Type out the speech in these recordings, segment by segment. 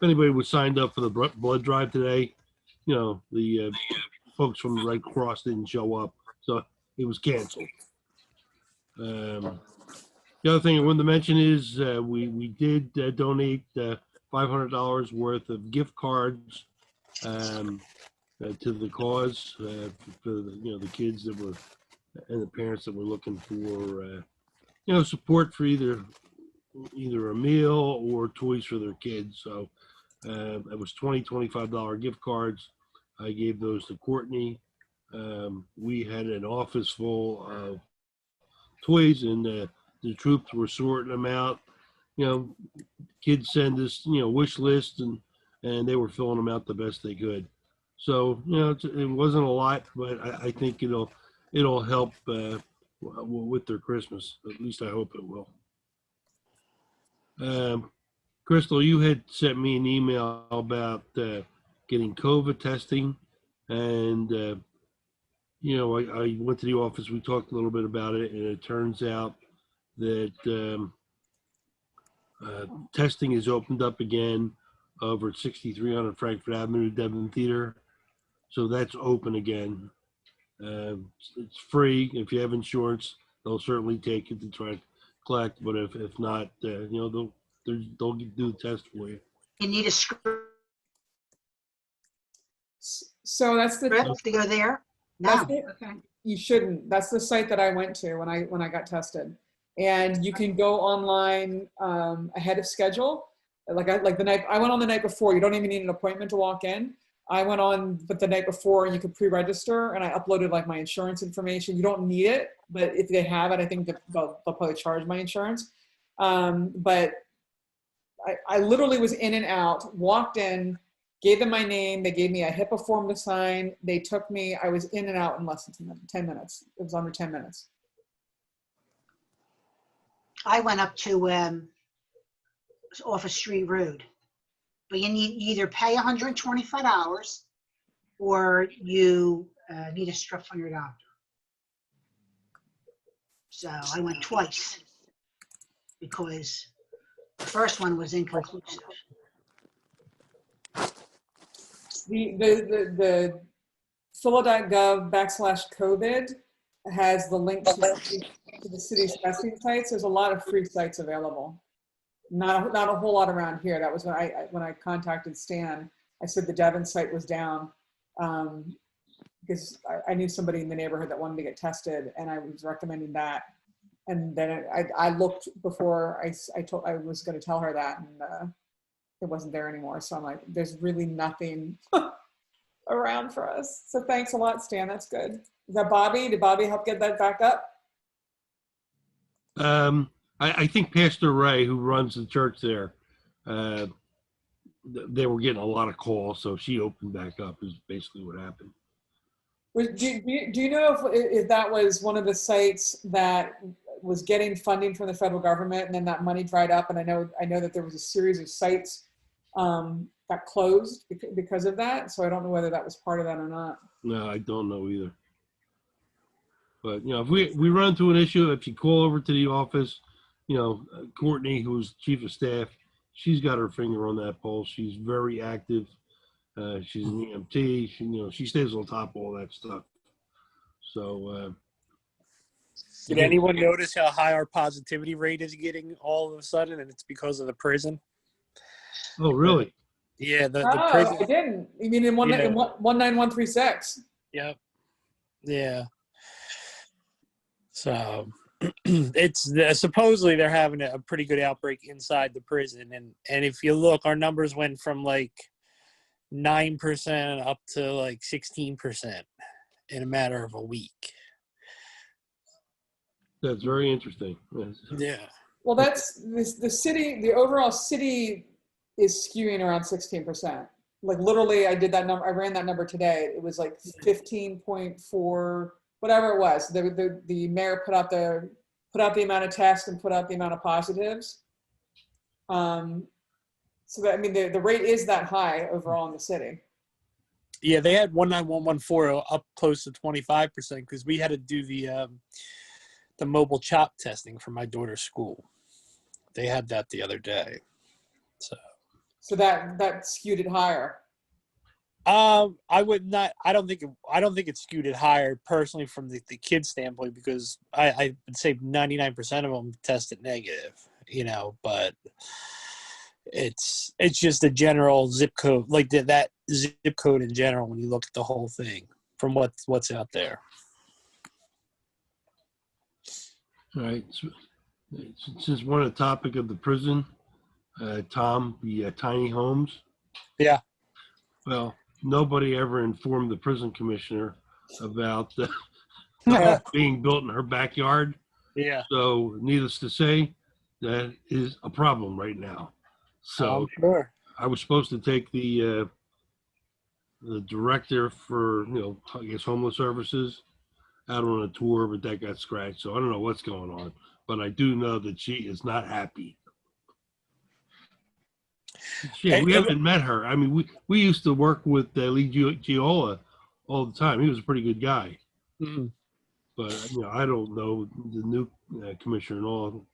anybody was signed up for the blood drive today, the folks from the Red Cross didn't show up, so it was canceled. The other thing I wanted to mention is we did donate $500 worth of gift cards to the cause for the kids that were and the parents that were looking for support for either a meal or toys for their kids. So it was $25 gift cards. I gave those to Courtney. We had an office full of toys, and the troops were sorting them out. Kids send us wish lists, and they were filling them out the best they could. So it wasn't a lot, but I think it'll help with their Christmas. At least I hope it will. Crystal, you had sent me an email about getting COVID testing, and I went to the office. We talked a little bit about it, and it turns out that testing is opened up again over at 6300 Frankfurt Avenue, Devon Theater. So that's open again. It's free. If you have insurance, they'll certainly take it to try to collect. But if not, they'll do the test for you. You need a script So that's the to go there? No. Okay. You shouldn't. That's the site that I went to when I got tested. And you can go online ahead of schedule. I went on the night before. You don't even need an appointment to walk in. I went on, but the night before, and you could pre-register, and I uploaded like my insurance information. You don't need it, but if they have it, I think they'll probably charge my insurance. But I literally was in and out, walked in, gave them my name. They gave me a HIPAA form to sign. They took me. I was in and out in less than 10 minutes. It was under 10 minutes. I went up to off a street road, but you either pay $125 or you need a script from your doctor. So I went twice because the first one was inconclusive. The phila.gov/COVID has the link to the city's testing sites. There's a lot of free sites available. Not a whole lot around here. That was when I contacted Stan. I said the Devon site was down because I knew somebody in the neighborhood that wanted to get tested, and I was recommending that. And then I looked before I was going to tell her that, and it wasn't there anymore. So I'm like, there's really nothing around for us. So thanks a lot, Stan. That's good. Is that Bobby? Did Bobby help get that back up? I think Pastor Ray, who runs the church there, they were getting a lot of calls, so she opened back up is basically what happened. Do you know if that was one of the sites that was getting funding from the federal government, and then that money dried up? And I know that there was a series of sites that closed because of that. So I don't know whether that was part of that or not. No, I don't know either. But if we run into an issue, if you call over to the office, Courtney, who's chief of staff, she's got her finger on that pulse. She's very active. She's an EMT. She stays on top of all that stuff. So. Did anyone notice how high our positivity rate is getting all of a sudden, and it's because of the prison? Oh, really? Yeah, the prison. I didn't. You mean in 19136? Yep. Yeah. So it's supposedly they're having a pretty good outbreak inside the prison, and if you look, our numbers went from like 9% up to like 16% in a matter of a week. That's very interesting. Yeah. Well, that's the city. The overall city is skewing around 16%. Like literally, I did that number. I ran that number today. It was like 15.4. Whatever it was, the mayor put out the amount of tests and put out the amount of positives. So that, I mean, the rate is that high overall in the city. Yeah, they had 19114 up close to 25% because we had to do the mobile chop testing for my daughter's school. They had that the other day. So that skewed it higher. I would not. I don't think it skewed it higher personally from the kid standpoint, because I would say 99% of them tested negative. But it's just a general zip code, like that zip code in general. When you look at the whole thing from what's out there. All right. Since we're on the topic of the prison, Tom, the tiny homes. Yeah. Well, nobody ever informed the prison commissioner about being built in her backyard. Yeah. So, needless to say, that is a problem right now. So, Sure. I was supposed to take the director for, I guess, homeless services out on a tour, but that got scratched. So I don't know what's going on, but I do know that she is not happy. Yeah, we haven't met her. I mean, we used to work with Lee Giola all the time. He was a pretty good guy. Mm-hmm. But, I don't know the new commissioner and all.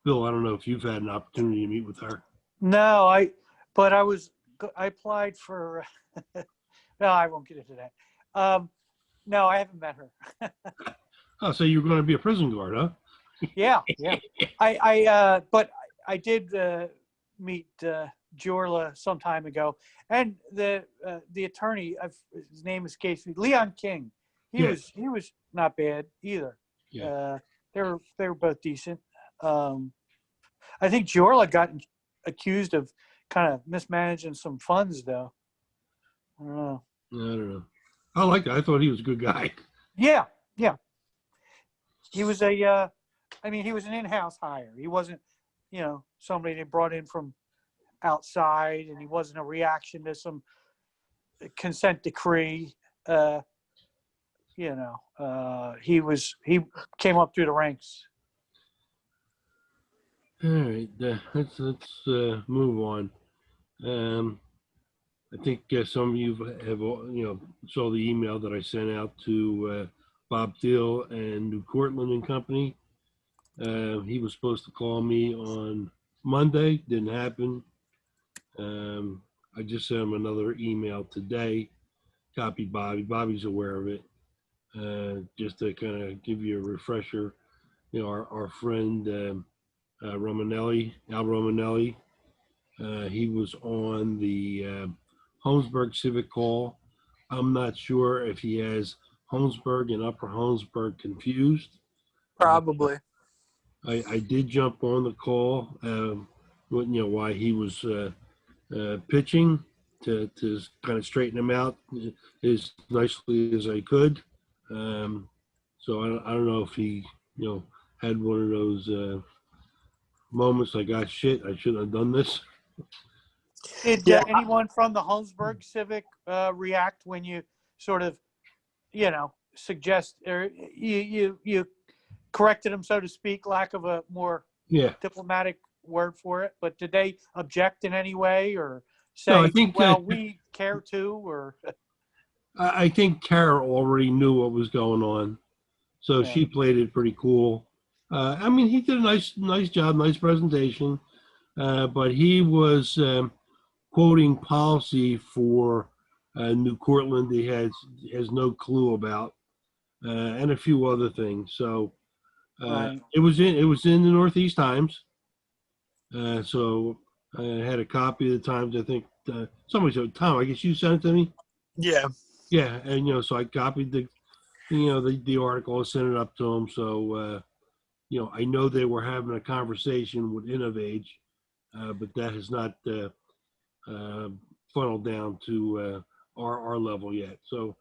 Bill, I don't know if you've had an opportunity to meet with her. No, I applied for, no, I won't get into that. No, I haven't met her. Oh, so you're going to be a prison guard, huh? Yeah. But I did meet Jorla some time ago, and the attorney, his name escapes me, Leon King. He was not bad either. Yeah. They were both decent. I think Jorla got accused of kind of mismanaging some funds, though. I don't know. I don't know. I like that. I thought he was a good guy. Yeah. He was he was an in-house hire. He wasn't, somebody they brought in from outside, and he wasn't a reaction to some consent decree. He came up through the ranks. All right, let's move on. I think some of you have saw the email that I sent out to Bob Thiel and New Cortland and Company. He was supposed to call me on Monday, didn't happen. I just sent him another email today. Copied Bobby. Bobby's aware of it. Just to kind of give you a refresher, our friend Al Romanelli, he was on the Holmesburg Civic Hall. I'm not sure if he has Holmesburg and Upper Holmesburg confused. Probably. I did jump on the call, why he was pitching to kind of straighten him out as nicely as I could. So I don't know if he, had one of those moments like, ah, shit, I shouldn't have done this. Did anyone from the Holmesburg Civic react when you sort of, suggest, or you corrected them, so to speak, lack of a more diplomatic word for it? But did they object in any way, or say, No, I think we care too, or? I think Kara already knew what was going on, so she played it pretty cool. He did a nice job, nice presentation, but he was quoting policy for New Cortland he has no clue about, and a few other things. So Right. it was in the Northeast Times. So I had a copy of the Times. I think somebody said, Tom, I guess you sent it to me. Yeah. Yeah, and so I copied the article, sent it up to them. So I know they were having a conversation with Innovage, but that has not funneled down to our level yet. So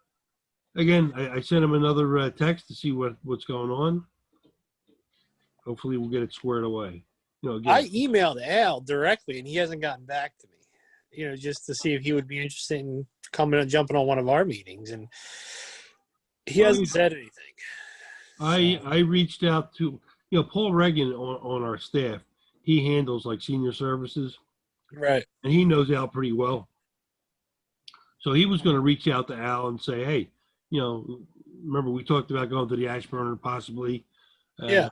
again, I sent him another text to see what's going on. Hopefully, we'll get it squared away. I emailed Al directly, and he hasn't gotten back to me. Just to see if he would be interested in coming and jumping on one of our meetings, and he hasn't said anything. I reached out to Paul Reagan on our staff. He handles like senior services, right? And he knows Al pretty well. So he was going to reach out to Al and say, hey, remember we talked about going to the Ashburner possibly. Yeah.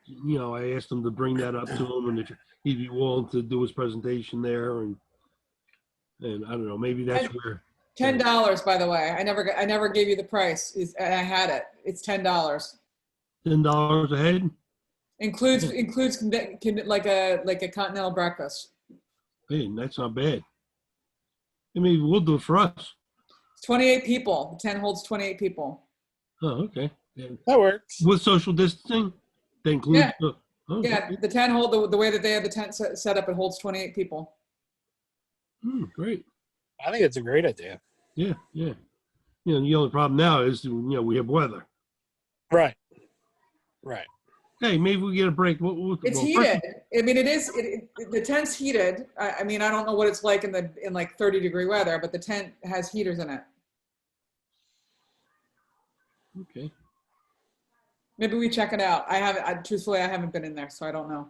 I asked him to bring that up to him, and he'd be willing to do his presentation there, and I don't know, maybe that's where. $10, by the way. I never gave you the price. And I had it. It's $10. $10 a head. Includes like a continental breakfast. Hey, that's not bad. I mean, we'll do it for us. 28 people. The tent holds 28 people. Oh, okay. Yeah. That works. With social distancing, that includes. Yeah. Okay. The tent hold the way that they have the tent set up. It holds 28 people. Great. I think it's a great idea. Yeah. You know, the only problem now is, we have weather. Right. Hey, maybe we get a break. It's heated. I mean, it is. The tent's heated. I mean, I don't know what it's like in like 30-degree weather, but the tent has heaters in it. Okay. Maybe we check it out. Truthfully, I haven't been in there, so I don't know.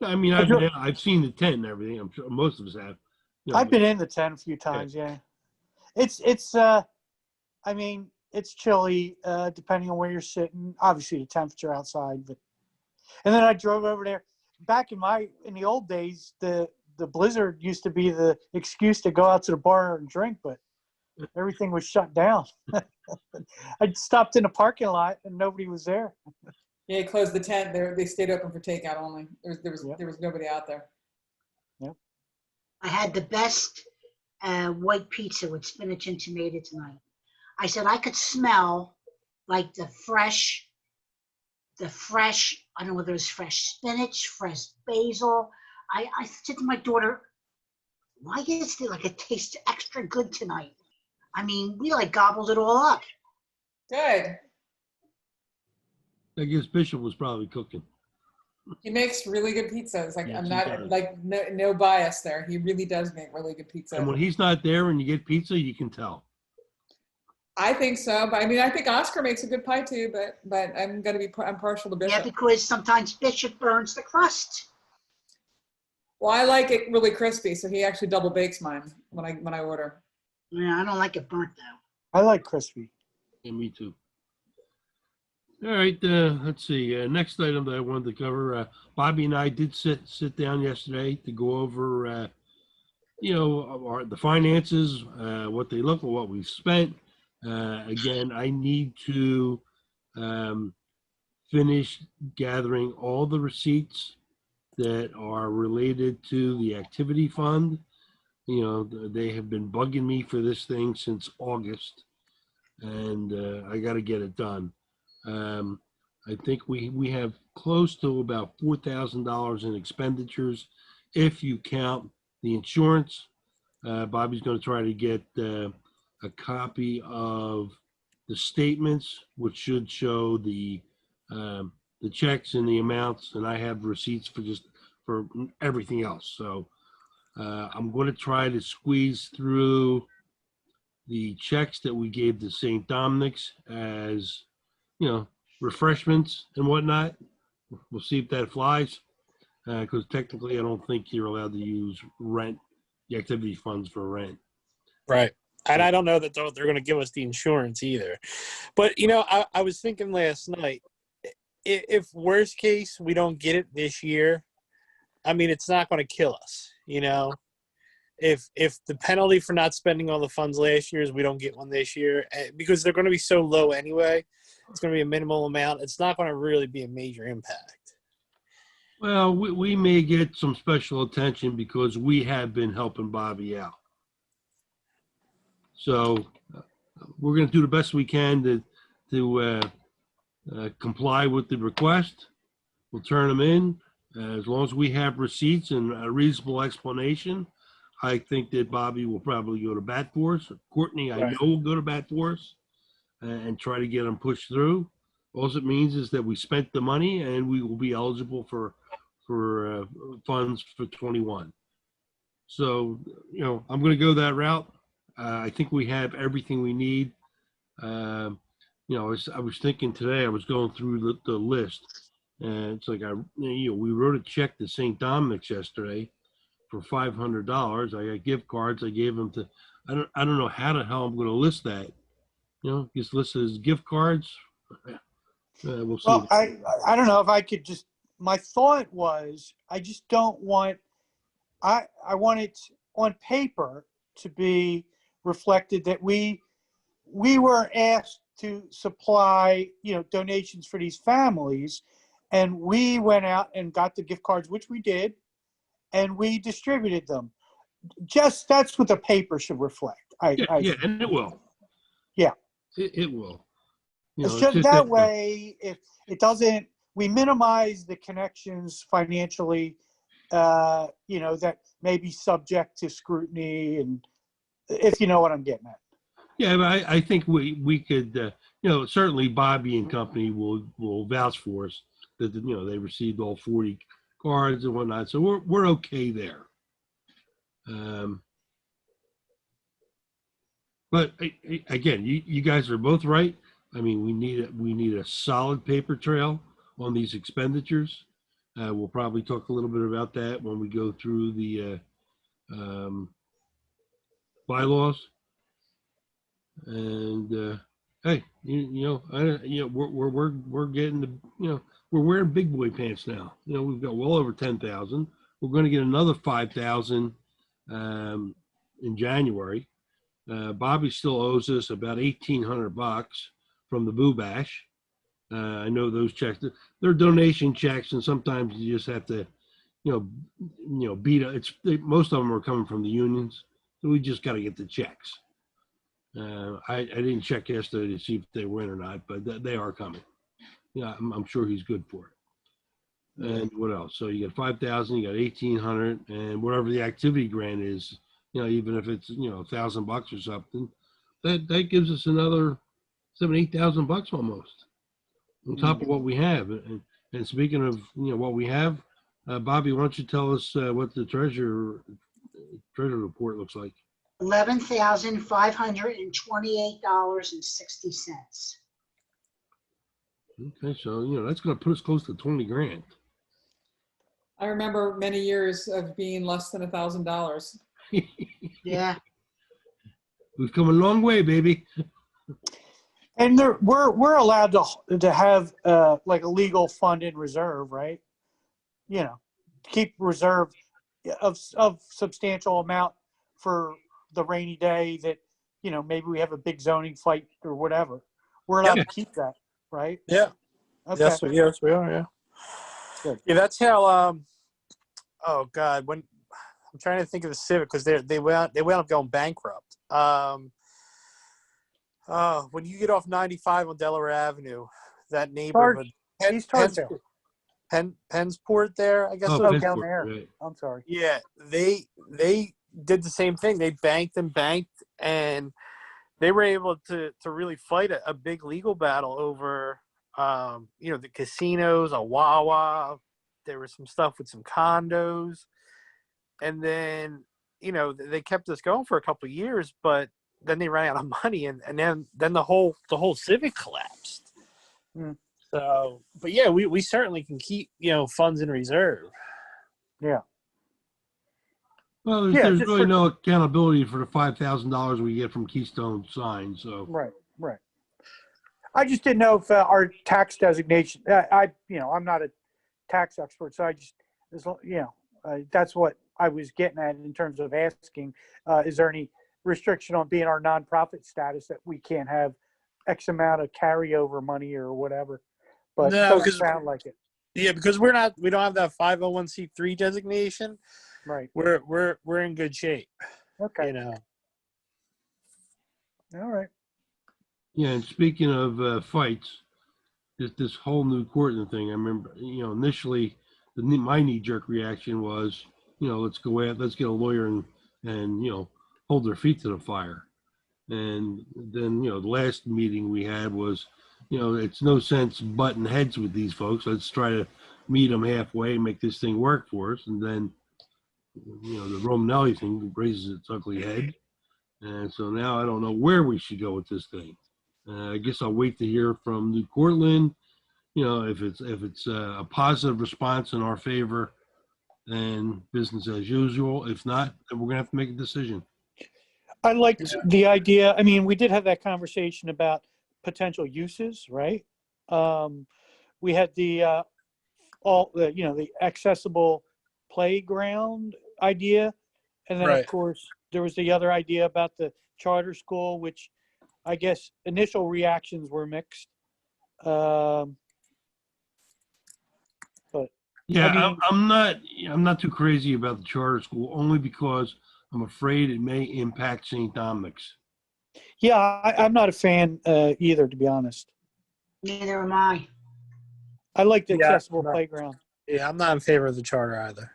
I mean, I've seen the tent and everything. I'm sure most of us have. I've been in the tent a few times. Yeah, it's. I mean, it's chilly depending on where you're sitting. Obviously, the temperature outside, but. And then I drove over there. Back in the old days, the blizzard used to be the excuse to go out to the bar and drink, but everything was shut down. I stopped in a parking lot and nobody was there. Yeah, they closed the tent. They stayed open for takeout only. There was nobody out there. Yep. I had the best white pizza with spinach and tomato tonight. I said I could smell like the fresh, I don't know whether it was fresh spinach, fresh basil. I said to my daughter, why is it like it tastes extra good tonight? I mean, we like gobbled it all up. Good. I guess Bishop was probably cooking. He makes really good pizzas. Like Yes, I'm he not does. like no bias there. He really does make really good pizza. And when he's not there and you get pizza, you can tell. I think so, but I mean, I think Oscar makes a good pie too. But I'm partial to Bishop. Yeah, because sometimes Bishop burns the crust. Well, I like it really crispy, so he actually double bakes mine when I order. Yeah, I don't like it burnt though. I like crispy. Yeah, me too. All right, let's see. Next item that I wanted to cover. Bobby and I did sit down yesterday to go over, the finances, what they look for, what we've spent. Again, I need to finish gathering all the receipts that are related to the activity fund. You know, they have been bugging me for this thing since August, and I got to get it done. I think we have close to about $4,000 in expenditures if you count the insurance. Bobby's going to try to get a copy of the statements, which should show the checks and the amounts, and I have receipts for everything else. So I'm going to try to squeeze through the checks that we gave to St. Dominic's as, refreshments and whatnot. We'll see if that flies, because technically I don't think you're allowed to use the activity funds for rent. Right. And I don't know that they're going to give us the insurance either. But, I was thinking last night, if worst case, we don't get it this year, I mean, it's not going to kill us, If the penalty for not spending all the funds last year is we don't get one this year, because they're going to be so low anyway, it's going to be a minimal amount. It's not going to really be a major impact. Well, we may get some special attention because we have been helping Bobby out. So we're going to do the best we can to comply with the request. We'll turn them in. As long as we have receipts and a reasonable explanation, I think that Bobby will probably go to bat for us. Courtney, I know, will go to bat for us and try to get them pushed through. All it means is that we spent the money and we will be eligible for funds for 21. So, I'm going to go that route. I think we have everything we need. I was thinking today, I was going through the list, and it's like we wrote a check to St. Dominic's yesterday for $500. I got gift cards. I gave them to. I don't know how the hell I'm going to list that. Just listed as gift cards. We'll see. Well, I don't know if I could just my thought was, I just don't want, I want it on paper to be reflected that we were asked to supply, donations for these families, and we went out and got the gift cards, which we did, and we distributed them. Just that's what the paper should reflect. Yeah, and it will. Yeah. It will. It's It's just just that way. If it doesn't, we minimize the connections financially, that may be subject to scrutiny, and if you know what I'm getting at. Yeah, but I think we could, certainly Bobby and company will vouch for us that, they received all 40 cards and whatnot. So we're okay there. But again, you guys are both right. I mean, we need a solid paper trail on these expenditures. We'll probably talk a little bit about that when we go through the bylaws. And hey, we're getting the, we're wearing big boy pants now. We've got well over 10,000. We're going to get another 5,000 in January. Bobby still owes us about $1,800 from the Boo Bash. I know those checks, they're donation checks, and sometimes you just have to, beat it. Most of them are coming from the unions, so we just got to get the checks. I didn't check yesterday to see if they were in or not, but they are coming. Yeah, I'm sure he's good for it. And what else? So you got 5,000, you got 1,800, and whatever the activity grant is, even if it's $1,000 or something, that gives us another $7,000-8,000 almost on top of what we have. And speaking of what we have, Bobby, why don't you tell us what the treasure report looks like? $11,528.60. Okay, so that's going to put us close to 20 grand. I remember many years of being less than $1,000. Yeah. We've come a long way, baby. And we're allowed to have like a legal fund in reserve, right? Keep reserve of substantial amount for the rainy day that maybe we have a big zoning fight or whatever. We're allowed to keep that, right? Yeah. Okay. Yes, we are. Yeah. Good. Yeah, that's how. Oh God, when I'm trying to think of the Civic because they wound up going bankrupt. When you get off 95 on Delaware Avenue, that neighborhood, East Hardtail. Pennsport there, I guess. Oh, down Pittsburgh, there. right. I'm sorry. Yeah, they did the same thing. They banked, and they were able to really fight a big legal battle over, the casinos, a Wawa. There was some stuff with some condos, and then they kept us going for a couple of years, but then they ran out of money, and then the whole Civic collapsed. So, but yeah, we certainly can keep funds in reserve. Yeah. Well, there's really no accountability for the $5,000 we get from Keystone Sign. So Right. I just didn't know if our tax designation. I'm not a tax expert, so that's what I was getting at in terms of asking. Is there any restriction on being our nonprofit status that we can't have X amount of carryover money or whatever? But No, it doesn't because sound like it. Yeah, because we don't have that 501c3 designation. Right. We're in good shape. Okay. All right. yeah, and speaking of fights, this whole new Cortland thing. I remember, initially my knee-jerk reaction was, let's go out, let's get a lawyer and hold their feet to the fire. And then the last meeting we had was, it's no sense butting heads with these folks. Let's try to meet them halfway and make this thing work for us. And then, the Romanelli thing raises its ugly head. And so now I don't know where we should go with this thing. I guess I'll wait to hear from New Cortland. If it's a positive response in our favor, then business as usual. If not, then we're gonna have to make a decision. I liked the idea. I mean, we did have that conversation about potential uses, right? We had the all the, the accessible playground idea. And then, of Right. course, there was the other idea about the charter school, which I guess initial reactions were mixed. But Yeah, I mean, I'm not too crazy about the charter school only because I'm afraid it may impact St. Dominic's. yeah, I'm not a fan either, to be honest. Neither am I. I like the Yeah, accessible no. playground. Yeah, I'm not in favor of the charter either.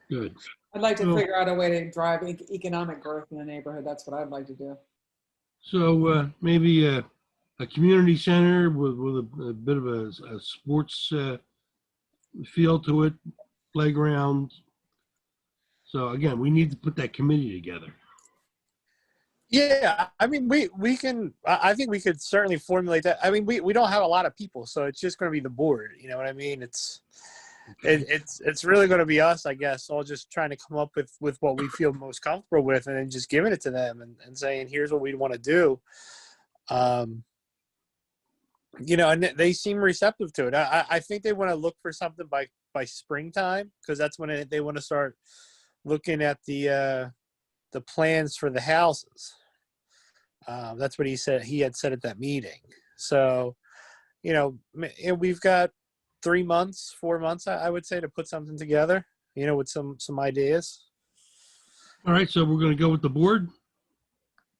Good. I'd like to Well- figure out a way to drive economic growth in the neighborhood. That's what I'd like to do. So maybe a community center with a bit of a sports feel to it, playground. So again, we need to put that committee together. Yeah, I mean, we can. I think we could certainly formulate that. I mean, we don't have a lot of people, so it's just going to be the board. You know what I mean? It's really going to be us, I guess, all just trying to come up with what we feel most comfortable with, and then just giving it to them and saying, here's what we want to do. And they seem receptive to it. I think they want to look for something by springtime, because that's when they want to start looking at the plans for the houses. That's what he said. He had said at that meeting. So, we've got 3 months, 4 months, I would say, to put something together, with some ideas. All right, so we're going to go with the board.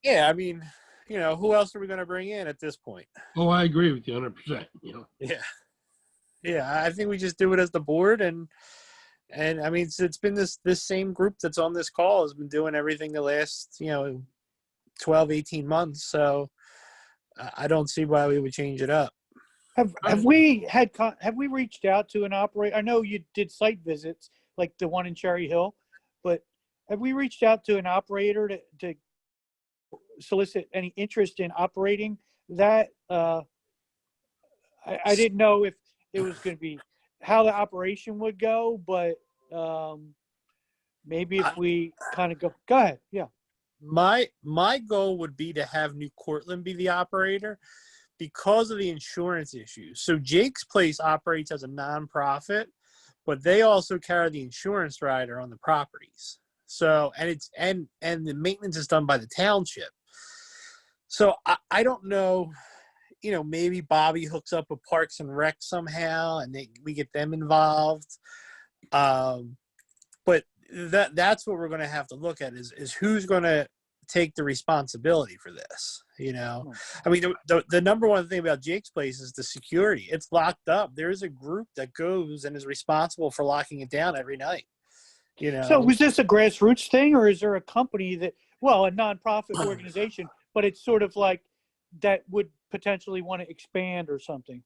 Yeah, I mean, who else are we going to bring in at this point? Oh, I agree with you 100%. Yeah, I think we just do it as the board, and I mean, it's been this same group that's on this call has been doing everything the last 12, 18 months. So I don't see why we would change it up. Have we reached out to an operator? I know you did site visits, like the one in Cherry Hill, but have we reached out to an operator to solicit any interest in operating that? I didn't know if it was going to be how the operation would go, but maybe if we kind of go ahead. Yeah. My goal would be to have New Cortland be the operator because of the insurance issues. So Jake's Place operates as a nonprofit, but they also carry the insurance rider on the properties. So, and the maintenance is done by the township. So I don't know, maybe Bobby hooks up with Parks and Rec somehow and we get them involved. But that's what we're going to have to look at is who's going to take the responsibility for this. I mean, the number one thing about Jake's Place is the security. It's locked up. There's a group that goes and is responsible for locking it down every night. So was this a grassroots thing, or is there a company a nonprofit organization, but it's sort of like that would potentially want to expand or something?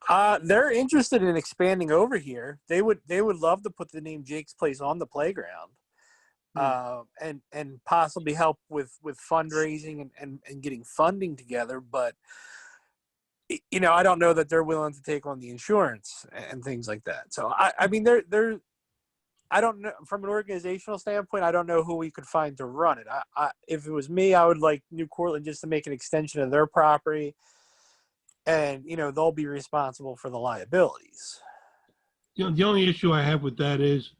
They're interested in expanding over here. They would love to put the name Jake's Place on the playground, and possibly help with fundraising and getting funding together. But I don't know that they're willing to take on the insurance and things like that. So I mean, they're I don't know, from an organizational standpoint, I don't know who we could find to run it. If it was me, I would like New Cortland just to make an extension of their property, and they'll be responsible for the liabilities. The only issue I have with that is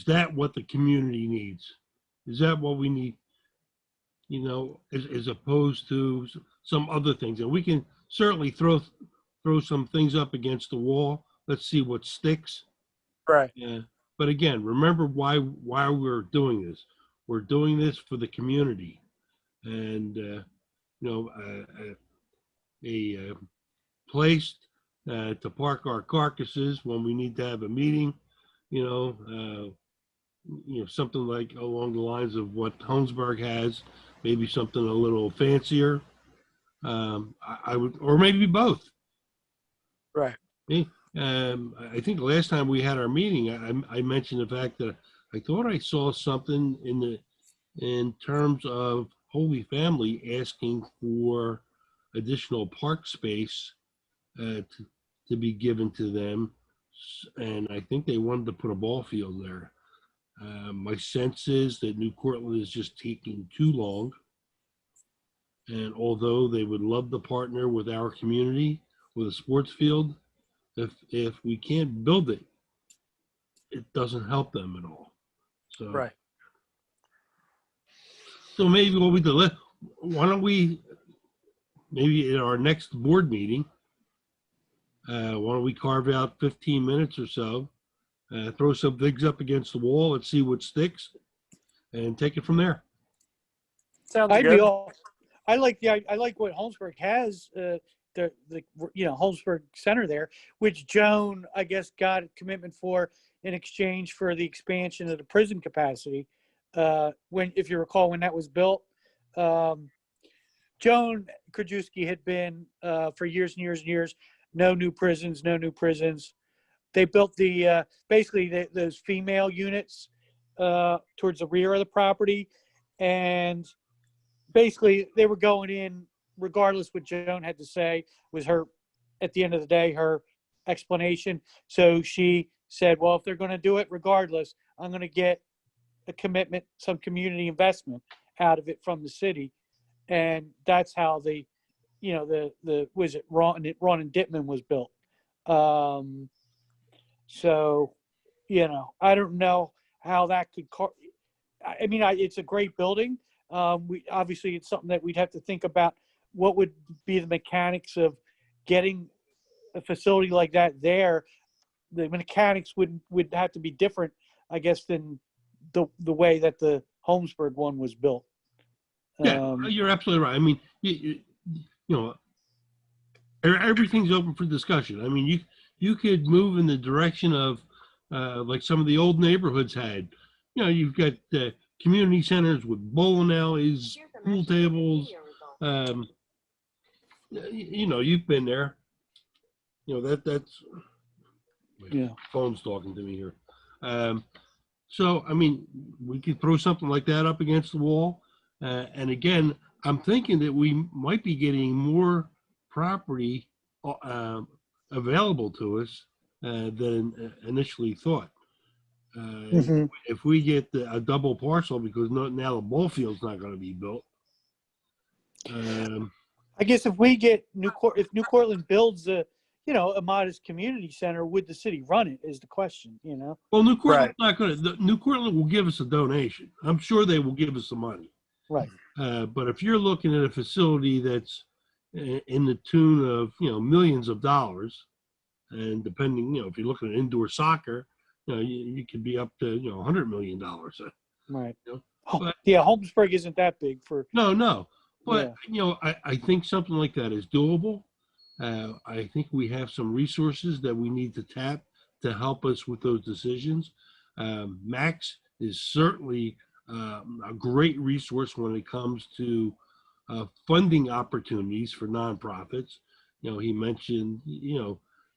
that what the community needs? Is that what we need? As opposed to some other things, and we can certainly throw some things up against the wall. Let's see what sticks. Right. Yeah. But again, remember why we're doing this. We're doing this for the community, and a place to park our carcasses when we need to have a meeting. Something like along the lines of what Holmesburg has, maybe something a little fancier. I would, or maybe both. Right. I think the last time we had our meeting, I mentioned the fact that I thought I saw something in terms of Holy Family asking for additional park space to be given to them, and I think they wanted to put a ball field there. My sense is that New Cortland is just taking too long, and although they would love to partner with our community with a sports field, if we can't build it, it doesn't help them at all. So Right. So maybe what we do, why don't we, maybe in our next board meeting, why don't we carve out 15 minutes or so, throw some things up against the wall and see what sticks, and take it from there. Sounds I'd good. be all. I like what Holmesburg has. The Holmesburg Center there, which Joan I guess got a commitment for in exchange for the expansion of the prison capacity. When, if you recall, when that was built, Joan Krajewski had been for years and years and years, no new prisons, no new prisons. They built the basically those female units towards the rear of the property, and basically they were going in regardless what Joan had to say was her, at the end of the day, her explanation. So she said, well, if they're going to do it regardless, I'm going to get a commitment, some community investment out of it from the city. And that's how the was it Ron and Dittman was built. So, I don't know how that could, I mean, it's a great building. Obviously it's something that we'd have to think about. What would be the mechanics of getting a facility like that there? The mechanics would have to be different, I guess, than the way that the Holmesburg one was built. Yeah, you're absolutely right. I mean, you know, everything's open for discussion. I mean, you could move in the direction of like some of the old neighborhoods had. You've got community centers with bowling alleys, pool tables. You've been there. That's Yeah. phone's talking to me here. So, I mean, we could throw something like that up against the wall. And again, I'm thinking that we might be getting more property available to us than initially thought. Mhm. If we get a double parcel, because now the ball field's not going to be built. I guess if we get if New Cortland builds a modest community center, would the city run it is the question, Well, New Cortland's not going to. New Cortland will give us a donation. I'm sure they will give us some money. Right. But if you're looking at a facility that's in the tune of millions of dollars, and depending, if you're looking at indoor soccer, you could be up to $100 million. Right. But, yeah, Holmesburg isn't that big for. No. But Yeah. I think something like that is doable. I think we have some resources that we need to tap to help us with those decisions. Max is certainly a great resource when it comes to funding opportunities for nonprofits. He mentioned,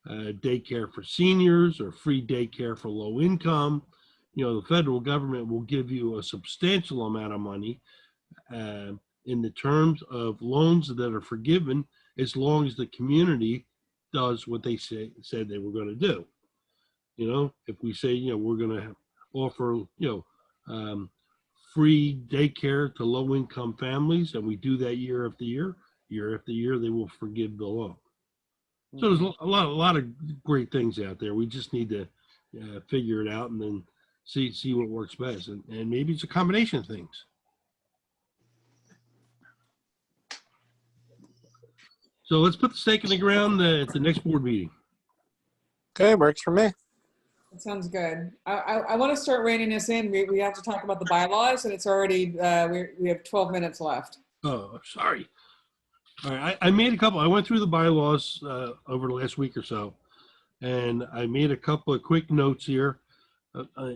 daycare for seniors or free daycare for low income. The federal government will give you a substantial amount of money in the terms of loans that are forgiven, as long as the community does what they said they were going to do. If we say, we're going to offer, free daycare to low income families, and we do that year after year, they will forgive the loan. So there's a lot of great things out there. We just need to figure it out and then see what works best. And maybe it's a combination of things. So let's put the stake in the ground at the next board meeting. Okay, works for me. That sounds good. I want to start reining this in. We have to talk about the bylaws, and it's already, we have 12 minutes left. Oh, sorry. All right, I made a couple. I went through the bylaws over the last week or so, and I made a couple of quick notes here.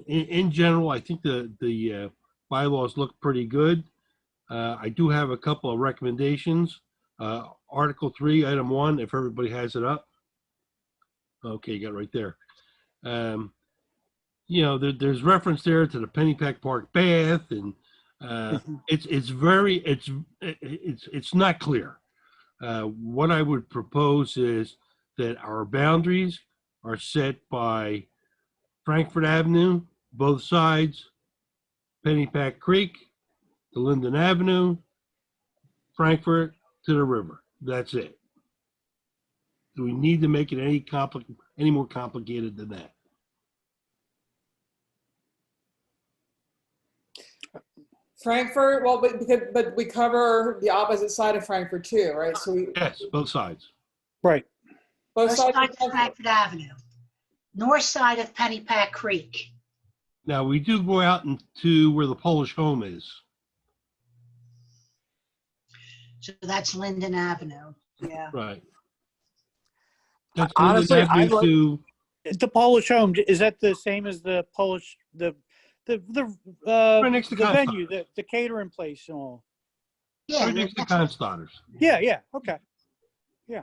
In general, I think the bylaws look pretty good. I do have a couple of recommendations. Article 3, Item 1, if everybody has it up. Okay, you got it right there. There's reference there to the Pennypack Park bath, and it's not clear. What I would propose is that our boundaries are set by Frankfurt Avenue, both sides, Pennypack Creek, to Linden Avenue, Frankfurt to the river. That's it. Do we need to make it any more complicated than that? Frankfurt, well, but we cover the opposite side of Frankfurt too, right? So we Yes, both sides. Right. both West sides side of of Frankfurt Avenue, north side of Pennypack Creek. Now, we do go out into where the Polish home is. So that's Linden Avenue. Yeah. Right. That's Honestly, Linden I Avenue like- to, The Polish home, is that the same as the Polish, the right next to the venue, Constanters. the catering place and all? Yeah. Right next to that's- Constanters. Yeah, okay. Yeah.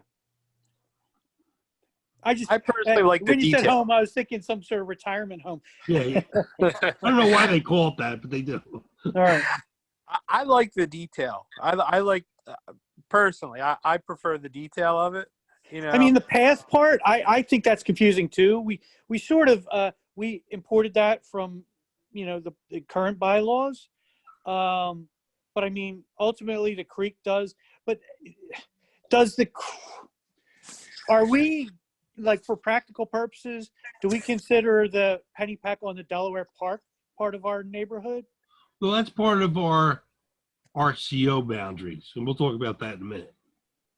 I personally like the when you said detail. home, I was thinking some sort of retirement home. Yeah. I don't know why they call it that, but they do. All right. I like the detail. I like personally. I prefer the detail of it. You know. I mean, the path part, I think that's confusing too. We sort of we imported that from the current bylaws, but I mean ultimately the creek does. But are we, like, for practical purposes, do we consider the Pennypack on the Delaware Park part of our neighborhood? Well, that's part of our RCO boundaries, and we'll talk about that in a minute.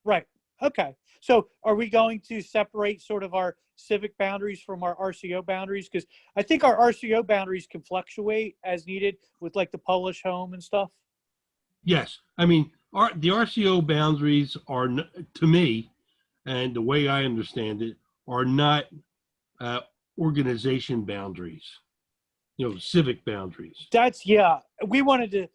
Right. Okay. So are we going to separate sort of our civic boundaries from our RCO boundaries? Because I think our RCO boundaries can fluctuate as needed with, like, the Polish home and stuff. Yes, I mean, the RCO boundaries are, to me, and the way I understand it, are not organization boundaries, civic boundaries. That's, we wanted to,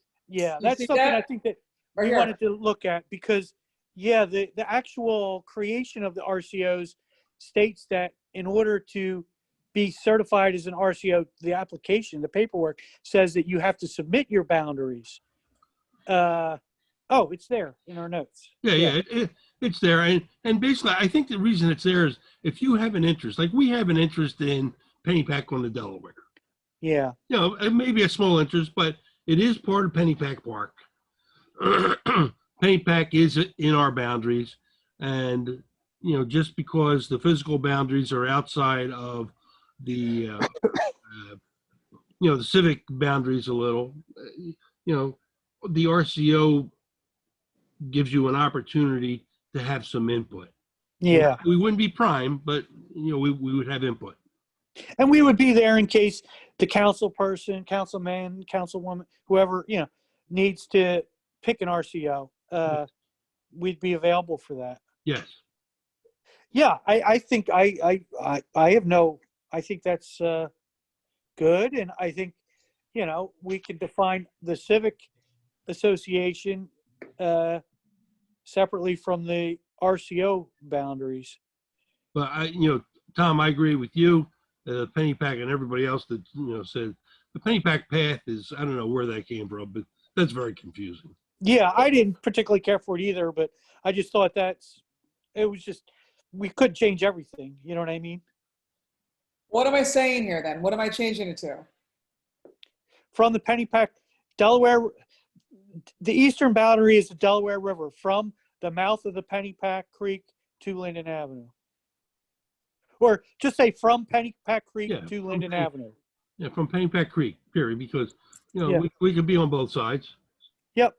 that's see something that? I think that Right we here. wanted to look at because, the actual creation of the RCOs states that in order to be certified as an RCO, the application, the paperwork says that you have to submit your boundaries. It's there in our notes. Yeah, it's there, and basically, I think the reason it's there is if you have an interest, like we have an interest in Pennypack on the Delaware. Yeah. It may be a small interest, but it is part of Pennypack Park. Pennypack is in our boundaries, and just because the physical boundaries are outside of the the civic boundaries a little, the RCO gives you an opportunity to have some input. Yeah. We wouldn't be prime, but we would have input. And we would be there in case the council person, councilman, councilwoman, whoever, needs to pick an RCO. We'd be available for that. Yes. Yeah, I think I think that's good. And I think, we can define the civic association separately from the RCO boundaries. But Tom, I agree with you. Pennypack and everybody else that said the Pennypack path is, I don't know where that came from, but that's very confusing. Yeah, I didn't particularly care for it either, but I just thought we could change everything. You know what I mean? What am I saying here then? What am I changing it to? From the Pennypack, Delaware, the eastern boundary is the Delaware River from the mouth of the Pennypack Creek to Linden Avenue. Or just say from Pennypack Creek to Linden Avenue. Yeah, from Pennypack Creek, period, because, Yeah. we could be on both sides. Yep.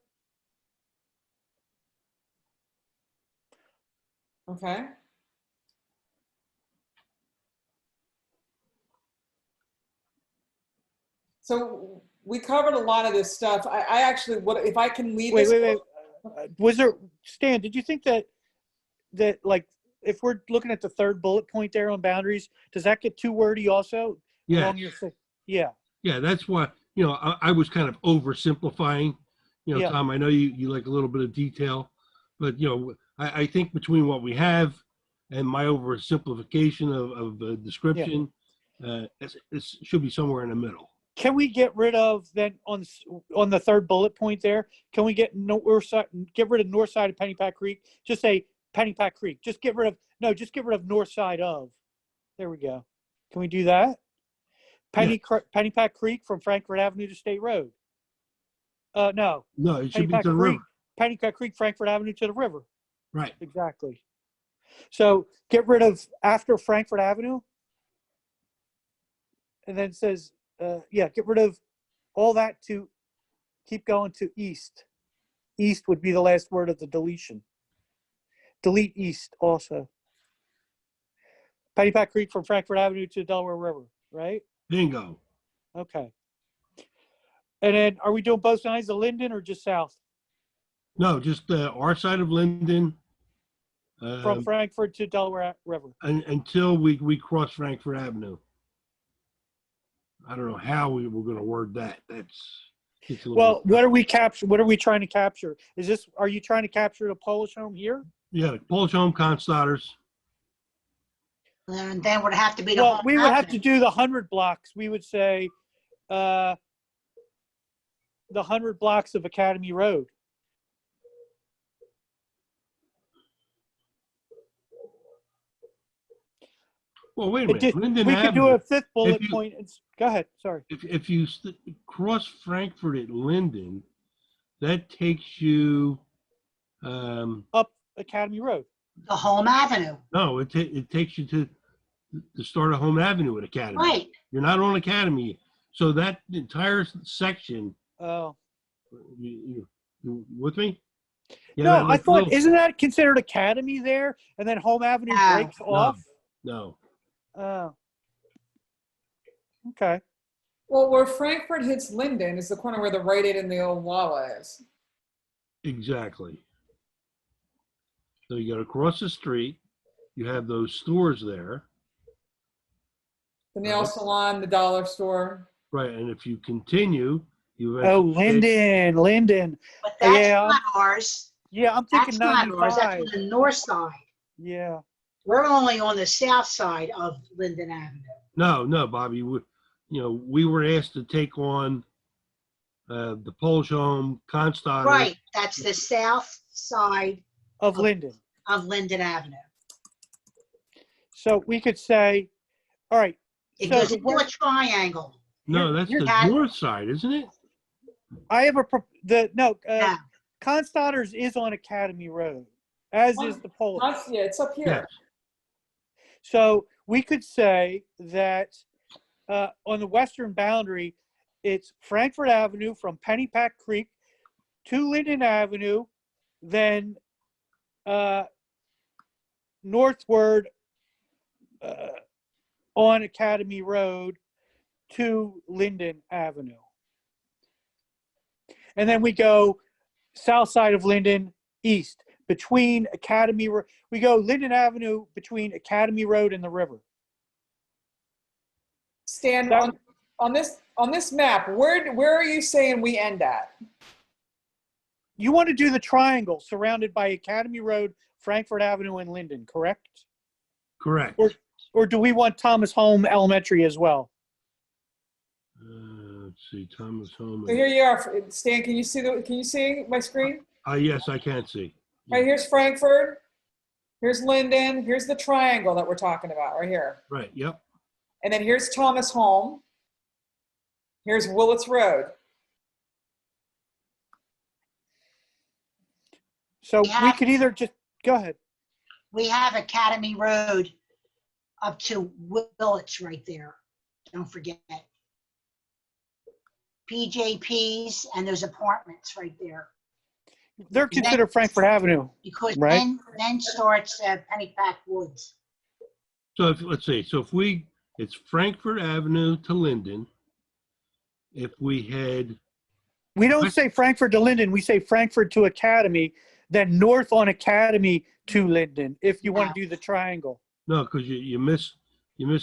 Okay. So we covered a lot of this stuff. I actually, if I can leave this. Wait. Was there, Stan, did you think that like, if we're looking at the third bullet point there on boundaries, does that get too wordy also? Yeah. Along your, yeah. Yeah, that's why, I was kind of oversimplifying. Yeah. Tom, I know you like a little bit of detail, but, I think between what we have and my oversimplification of the description, it should be somewhere in the middle. Can we get rid of then on the third bullet point there? Can we get rid of north side of Pennypack Creek? Just say Pennypack Creek. Just get rid of north side of. There we go. Can we do that? Pennypack Creek from Frankfurt Avenue to State Road. No. No, it should be Pennypack to the Creek. river. Pennypack Creek, Frankfurt Avenue to the river. Right. Exactly. So get rid of after Frankfurt Avenue. And then it says, yeah, get rid of all that to keep going to east. East would be the last word of the deletion. Delete east also. Pennypack Creek from Frankfurt Avenue to Delaware River, right? Bingo. Okay. And then are we doing both sides of Linden or just south? No, just our side of Linden. From Frankfurt to Delaware River. Until we cross Frankfurt Avenue. I don't know how we were going to word that. It's a little Well, what are we trying to capture? Are you trying to capture the Polish home here? Yeah, Polish Home Constaters. And then would have to be the Well, whole we would have to avenue. do the 100 blocks. We would say the 100 blocks of Academy Road. Well, wait a minute. Linden We could do Avenue. a fifth bullet you- point. Go ahead. Sorry. If you cross Frankfurt at Linden, that takes you. Up Academy Road. The home avenue. No, it takes you to the start of Home Avenue at Academy. Right. You're not on Academy, so that entire section. Oh. You with me? Yeah, No, like I thought, little- isn't that considered Academy there? And then Home Avenue No. breaks off? No. Oh. Okay. Well, where Frankfurt hits Linden is the corner where the Rite Aid and the old Wawa is. Exactly. So you got to cross the street. You have those stores there, The nail Right. salon, the dollar store. right? And if you continue, you Oh, eventually take- Linden. But that's Yeah. not ours. Yeah, I'm That's thinking not ours. That's 95. on the north side. Yeah. We're only on the south side of Linden Avenue. No, Bobby. We were asked to take on the Polish Home Constatter. Right. That's the south side Of Linden. of Linden Avenue. So we could say, all right. It So goes the into a west- triangle. No, that's the Had- north side, isn't it? I have No. Constaters is on Academy Road, as is the Polish. Yeah, it's up here. Yes. So we could say that on the western boundary, it's Frankfurt Avenue from Pennypack Creek to Linden Avenue, then northward on Academy Road to Linden Avenue. And then we go south side of Linden, east, between Academy Road. We go Linden Avenue between Academy Road and the river. Stan, That- on this map, where are you saying we end at? You want to do the triangle surrounded by Academy Road, Frankfurt Avenue, and Linden, correct? Correct. Or do we want Thomas Home Elementary as well? Let's see, Thomas Home. So here you are, Stan. Can you see my screen? Yes, I can see. Right, here's Frankfurt. Here's Linden. Here's the triangle that we're talking about right here. Right. Yep. And then here's Thomas Home. Here's Willits Road. So we Yeah. could either just go ahead. We have Academy Road up to Willits right there. Don't forget. PJPs and those apartments right there. They're considered Frankfurt Avenue. Because Right. then starts Pennypack Woods. So let's see. So it's Frankfurt Avenue to Linden. If we head, We don't say Frankfurt to Linden. We say Frankfurt to Academy, then north on Academy to Linden, if you want to do the triangle. no, because you miss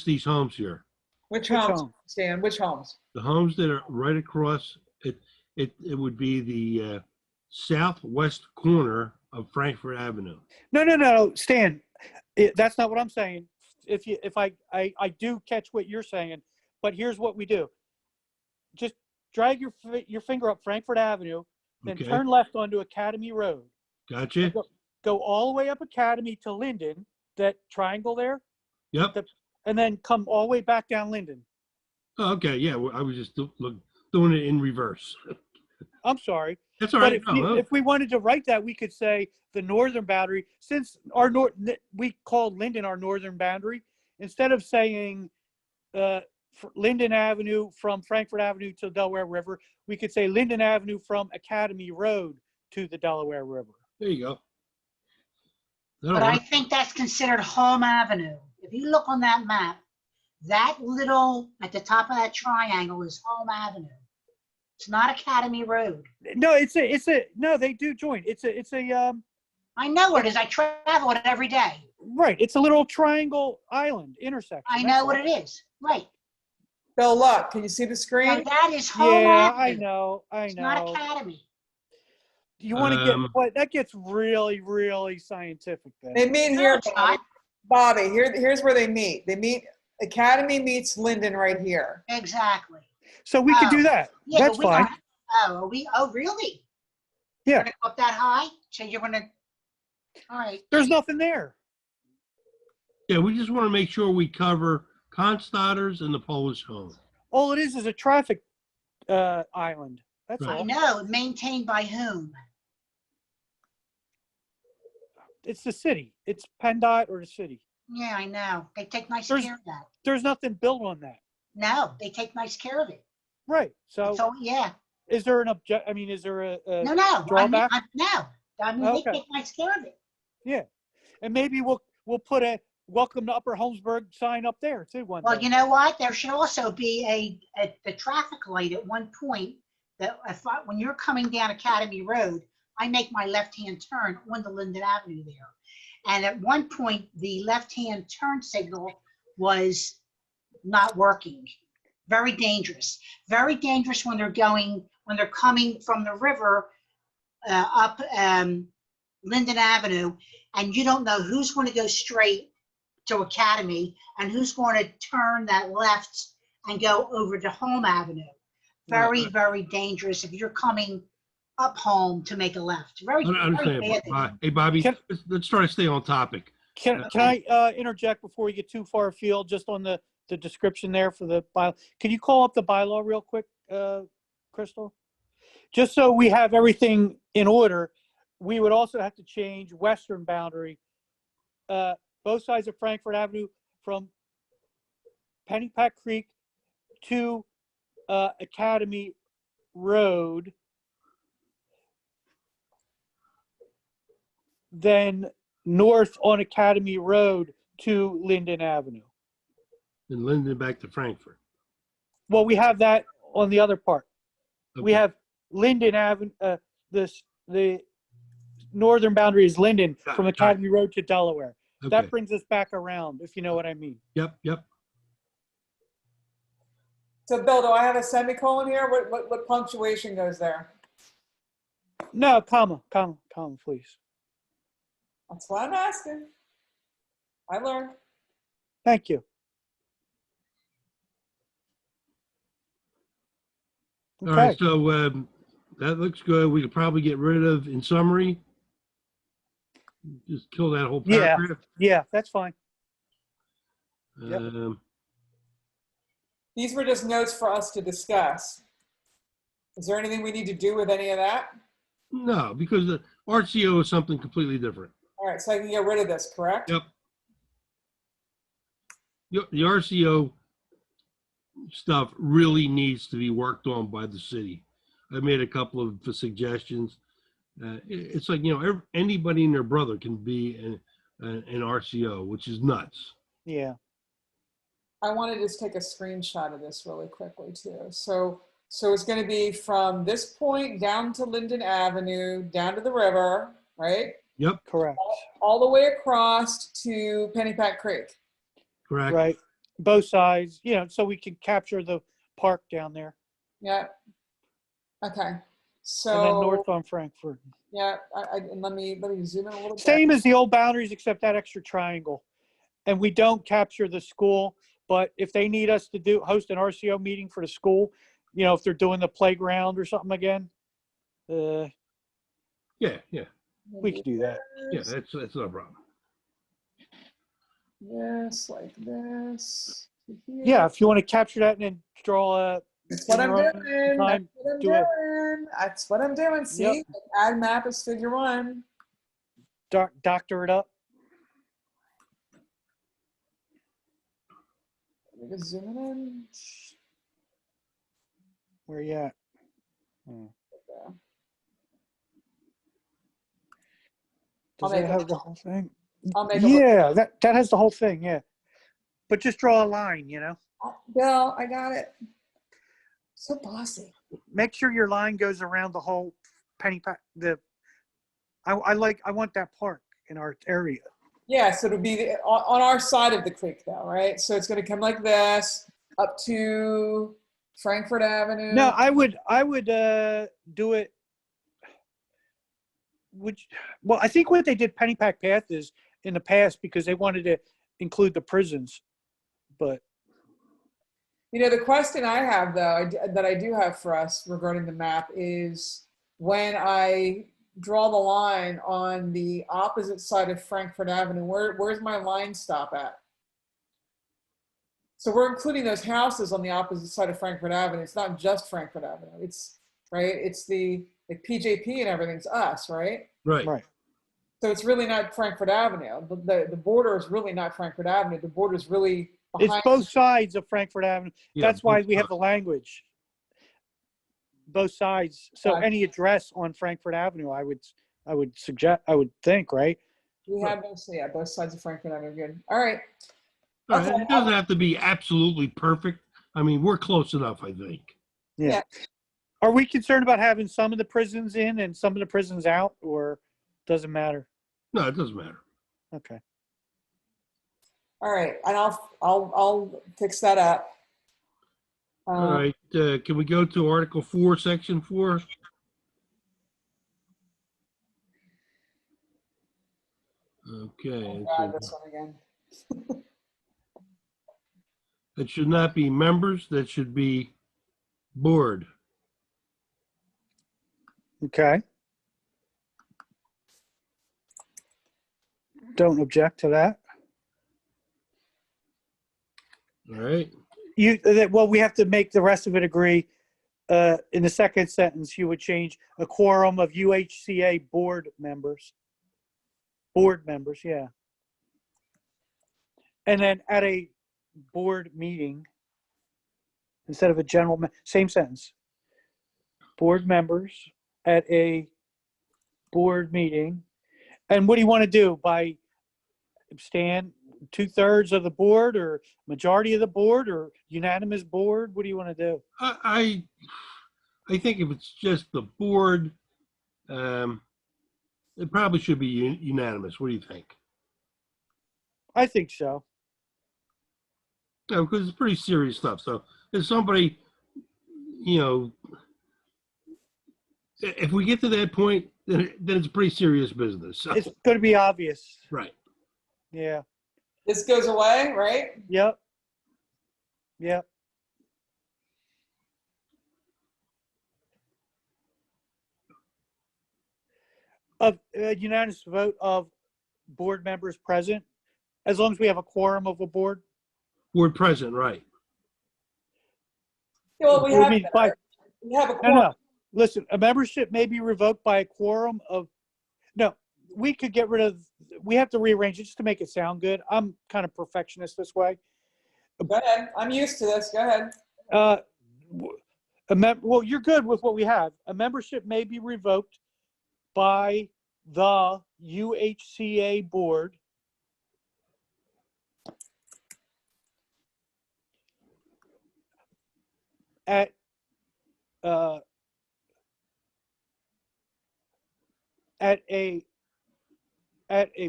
these homes here. Which Which homes, home? Stan? Which homes? The homes that are right across it would be the southwest corner of Frankfurt Avenue. No, Stan, that's not what I'm saying. If I do catch what you're saying, but here's what we do. Just drag your finger up Frankfurt Avenue, then Okay. turn left onto Academy Road. Gotcha. Go all the way up Academy to Linden, that triangle there, Yep. and then come all the way back down Linden. Oh, okay. Yeah. I was just doing it in reverse. I'm sorry. That's all But right. if we wanted to write that, we could say the northern boundary, since we call Linden our northern boundary, instead of saying Linden Avenue from Frankfurt Avenue to the Delaware River, we could say Linden Avenue from Academy Road to the Delaware River. There you go. That'll But I work. think that's considered Home Avenue. If you look on that map, that little, at the top of that triangle is Home Avenue. It's not Academy Road. No, no, they do join. It's a I know where it is. I travel it every day. right. It's a little triangle island intersection. I know what it is. Right. Bill, look, can you see the Now, screen? that is Home Yeah, Avenue. I It's not know. Academy. You want to get, Um, but that gets really, really scientific then. They meet No, here, it's Bobby. not. Bobby, here's where they meet. They meet, Academy meets Linden right here. Exactly. So we could do that. Yeah, That's but we fine. don't. Oh, really? Yeah. You're gonna go up that high? So you're gonna, all right. There's nothing there. Yeah, we just want to make sure we cover Constadters and the Polish home. All it is a traffic island. That's Right. I all. know, maintained by whom? It's the city. It's PennDOT or the city. Yeah, I know. They take nice There's- care of that. There's nothing built on that. No, they take nice care of it. Right. So So, yeah. is there an object? I mean, is there a No, no. I mean, drawback? no. I mean, they Okay. take nice care of it. And maybe we'll put a welcome to Upper Holmesburg sign up there too one Well, day. you know what? There should also be the traffic light at one point that when you're coming down Academy Road, I make my left-hand turn onto Linden Avenue there. And at one point, the left-hand turn signal was not working. Very dangerous. Very dangerous when they're coming from the river up Linden Avenue, and you don't know who's going to go straight to Academy and who's going to turn that left and go over to Home Avenue. Very, Right. very dangerous if you're coming up home to make a left. Very, I very understand. bad. Hey, Bobby, Can- let's try to stay on topic. Can I interject before we get too far afield, just on the description there for the bylaw? Can you call up the bylaw real quick, Crystal? Just so we have everything in order, we would also have to change western boundary, both sides of Frankfurt Avenue from Pennypack Creek to Academy Road. Then north on Academy Road to Linden Avenue. And Linden back to Frankfurt. Well, we have that on the other part. We Okay. have Linden Avenue, the northern boundary is Linden Got from it, Academy Road to Delaware. Okay. That brings us back around, if you know what I mean. Yep. So Bill, do I have a semicolon here? What punctuation goes there? No, comma, please. That's what I'm asking. I learned. Thank you. All right. Okay. So that looks good. We could probably get rid of, in summary, just kill that whole Yeah. paragraph. Yeah, that's fine. Yep. These were just notes for us to discuss. Is there anything we need to do with any of that? No, because the RCO is something completely different. All right, so I can get rid of this, correct? Yep. The RCO stuff really needs to be worked on by the city. I made a couple of suggestions. It's like, anybody and their brother can be an RCO, which is nuts. Yeah. I want to just take a screenshot of this really quickly too. So it's going to be from this point down to Linden Avenue, down to the river, right? Yep, Correct. All the way across to Pennypack Creek. correct. Right. Both sides, so we can capture the park down there. Yeah. Okay. And then So north on Frankfurt. yeah, and let me zoom in a little bit. Same as the old boundaries, except that extra triangle. And we don't capture the school, but if they need us to host an RCO meeting for the school, if they're doing the playground or something again, Yeah. we could do that. Yeah, that's no problem. Yes, like this. to here. Yeah, if you want to capture that and then draw That's what in I'm your own doing. time, That's what I'm do it. doing. That's what I'm doing. See, add map is figure one. Doctor it up. Let me just zoom it in. Where you at? I'll Does make it it. have the whole thing? I'll make it. Yeah, that has the whole thing. Yeah, but just draw a line. Bill, I got it. So bossy. Make sure your line goes around the whole penny pack. I want that park in our area. Yeah, so it'll be on our side of the creek, though, right? So it's going to come like this up to Frankfurt Avenue. No, I would do it. Well, I think what they did Pennypack Path is in the past because they wanted to include the prisons, but The question I have, though, that I do have for us regarding the map is when I draw the line on the opposite side of Frankfurt Avenue, where's my line stop at? So we're including those houses on the opposite side of Frankfurt Avenue. It's not just Frankfurt Avenue. It's right. It's the PJP and everything's us, right? Right. Right. So it's really not Frankfurt Avenue. The border is really not Frankfurt Avenue. The border is really behind. it's both sides of Frankfurt Avenue. Yeah, That's why both we have sides. the language. Both sides. So Gotcha. any address on Frankfurt Avenue, I would think, right? We have both sides of Frankfurt Avenue. Good. All right. All right, Okay. it doesn't have to be absolutely perfect. I mean, we're close enough, I think. Yeah. Are we concerned about having some of the prisons in and some of the prisons out, or doesn't matter? No, it doesn't matter. Okay. All right, and I'll fix that up. All right, can we go to Article 4, Section 4? Okay. Grab this one again. That should not be members, that should be board. Okay. Don't object to that. All right, Well, we have to make the rest of it agree. In the second sentence, you would change a quorum of UHCA board members. Board members, yeah. And then at a board meeting, instead of a general, same sentence. Board members at a board meeting. And what do you want to do? By abstain 2/3 of the board, or majority of the board, or unanimous board? What do you want to do? I think if it's just the board, it probably should be unanimous. What do you think? I think so. No, because it's pretty serious stuff. So if somebody, if we get to that point, then it's pretty serious business. So, It's going to be obvious. right. Yeah. This goes away, right? Yep. Yep. Of a unanimous vote of board members present, as long as we have a quorum of a board. Board present, right. Yeah, well, we Or have, we- by- we have a No, quorum. no. Listen, a membership may be revoked by a quorum of. No, we could get rid of. We have to rearrange it just to make it sound good. I'm kind of perfectionist this way. Go ahead. I'm used to this. Go ahead. Well, you're good with what we have. A membership may be revoked by the UHCA board at a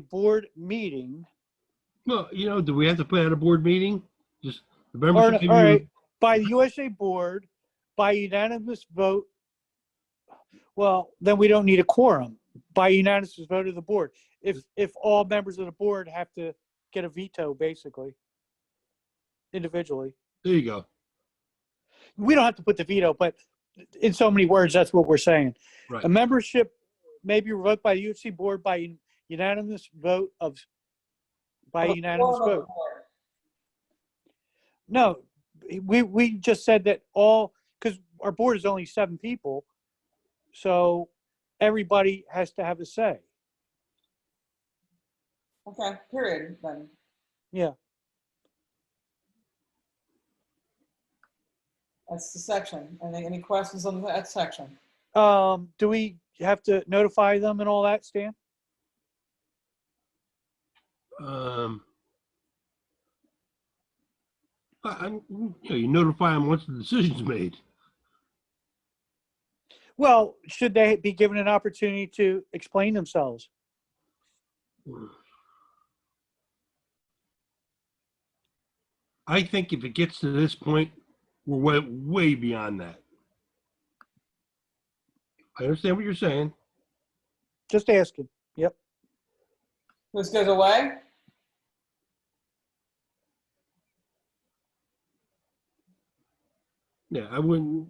board meeting. Well, do we have to put out a board meeting? Just the All membership. can be right, by the USA board by unanimous vote. Well, then we don't need a quorum. By unanimous vote of the board. If all members of the board have to get a veto, basically, individually. There you go. We don't have to put the veto, but in so many words, that's what we're saying. Right. A membership may be revoked by the UFC board by unanimous vote of. By Of a unanimous quorum of the vote. board. No, we just said that all our board is only 7 people, so everybody has to have a say. Okay, period, then. Yeah. That's the section. Any questions on that section? Do we have to notify them and all that, Stan? You notify them once the decision's made. Well, should they be given an opportunity to explain themselves? I think if it gets to this point, we're way beyond that. I understand what you're saying. Just asking. Yep. This goes away? Yeah, I wouldn't,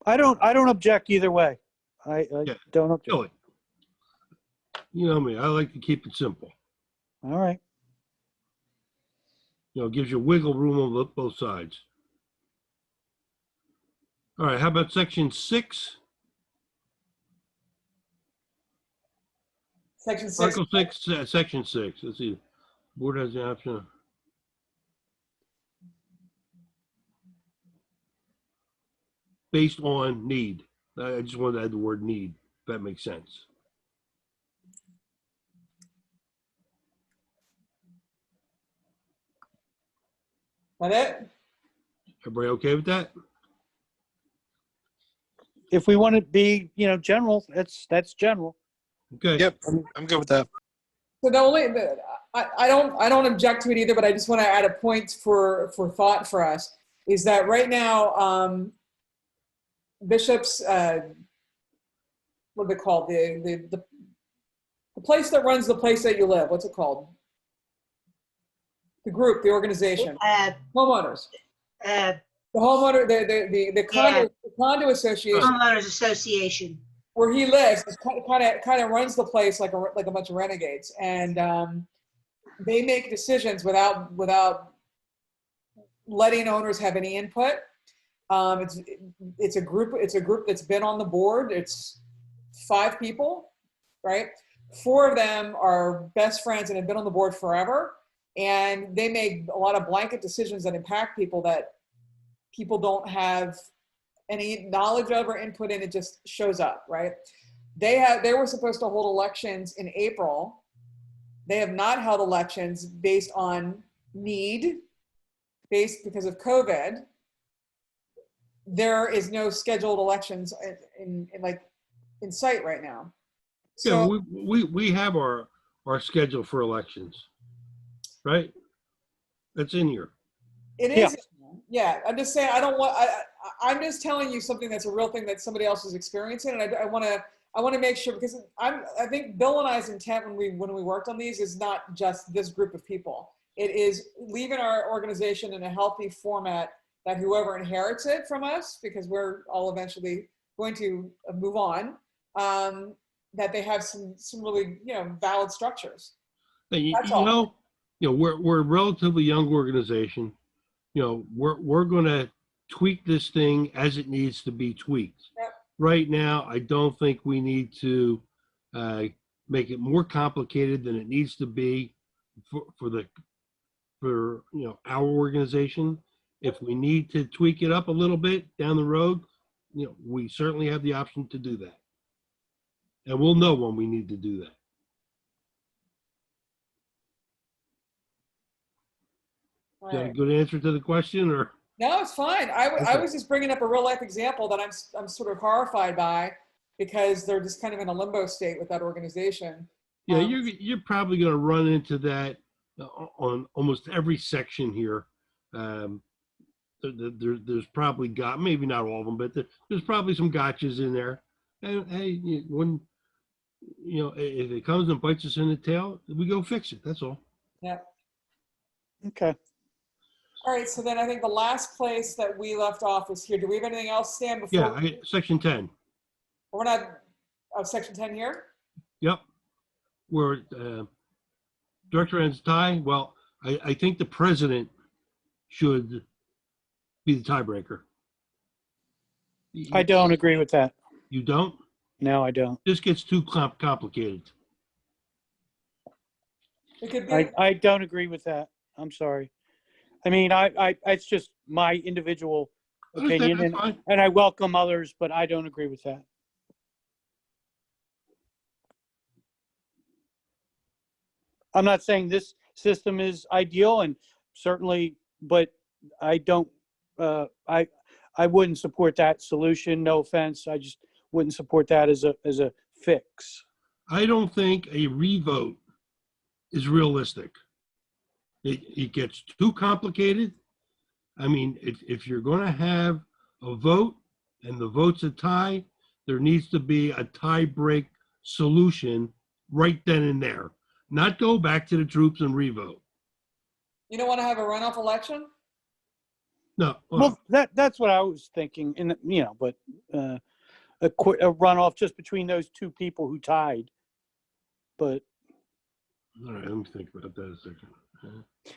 I don't object either way. I Yeah. don't object. kill it. You know me, I like to keep it simple. All right. It gives you wiggle room on both sides. All right, how about section 6? Section 6. Article 6, section 6. Let's see. Board has the option. Based on need. I just wanted to add the word need, if that makes sense. That it? Everybody okay with that? If we want to be, general, that's general. Okay. Yep, I'm good with that. So I don't object to it either, but I just want to add a point for thought for us, is that right now, bishops, what are they called? The place that runs the place that you live, what's it called? The group, the organization, homeowners. The The homeowner, the condo association Homeowners Association. where he lives kind of runs the place like a bunch of renegades, and they make decisions without letting owners have any input. It's a group that's been on the board. It's 5 people, right? 4 of them are best friends and have been on the board forever, and they make a lot of blanket decisions that impact people that people don't have any knowledge of or input in. It just shows up, right? They were supposed to hold elections in April. They have not held elections based on need, because of COVID. There is no scheduled elections in sight right now. So Yeah, we have our schedule for elections, right? That's in here. it is. Yeah, I'm just saying, I'm just telling you something that's a real thing that somebody else is experiencing, and I want to make sure, because I think Bill and I's intent when we worked on these is not just this group of people. It is leaving our organization in a healthy format that whoever inherits it from us, because we're all eventually going to move on, that they have some really valid structures. That's all. We're a relatively young organization. We're going to tweak this thing as it needs to be tweaked. Yep. Right now, I don't think we need to make it more complicated than it needs to be for our organization. If we need to tweak it up a little bit down the road, we certainly have the option to do that, and we'll know when we need to do that. Is that a good answer to the question, or? No, it's fine. I Okay. was just bringing up a real life example that I'm sort of horrified by, because they're just kind of in a limbo state with that organization. Yeah, you're probably going to run into that on almost every section here. There's probably maybe not all of them, but there's probably some gotchas in there. And hey, when if it comes and bites us in the tail, we go fix it. That's all. Yeah. Okay. All right. So then I think the last place that we left off is here. Do we have anything else, Stan? Before Yeah, section 10. We're not. Oh, section 10 here. Yep. Where director ends tie. Well, I think the president should be the tiebreaker. I don't agree with that. You don't? No, I don't. This gets too complicated. It could be. I don't agree with that. I'm sorry. I mean, it's just my individual opinion, That's fine. and I welcome others, but I don't agree with that. I'm not saying this system is ideal, and certainly, but I don't. I wouldn't support that solution. No offense. I just wouldn't support that as a fix. I don't think a revote is realistic. It gets too complicated. I mean, if you're going to have a vote and the vote's a tie, there needs to be a tie break solution right then and there. Not go back to the troops and revote. You don't want to have a runoff election? No. Well, that's what I was thinking, and but a runoff just between those two people who tied. But all right, let me think about that a second.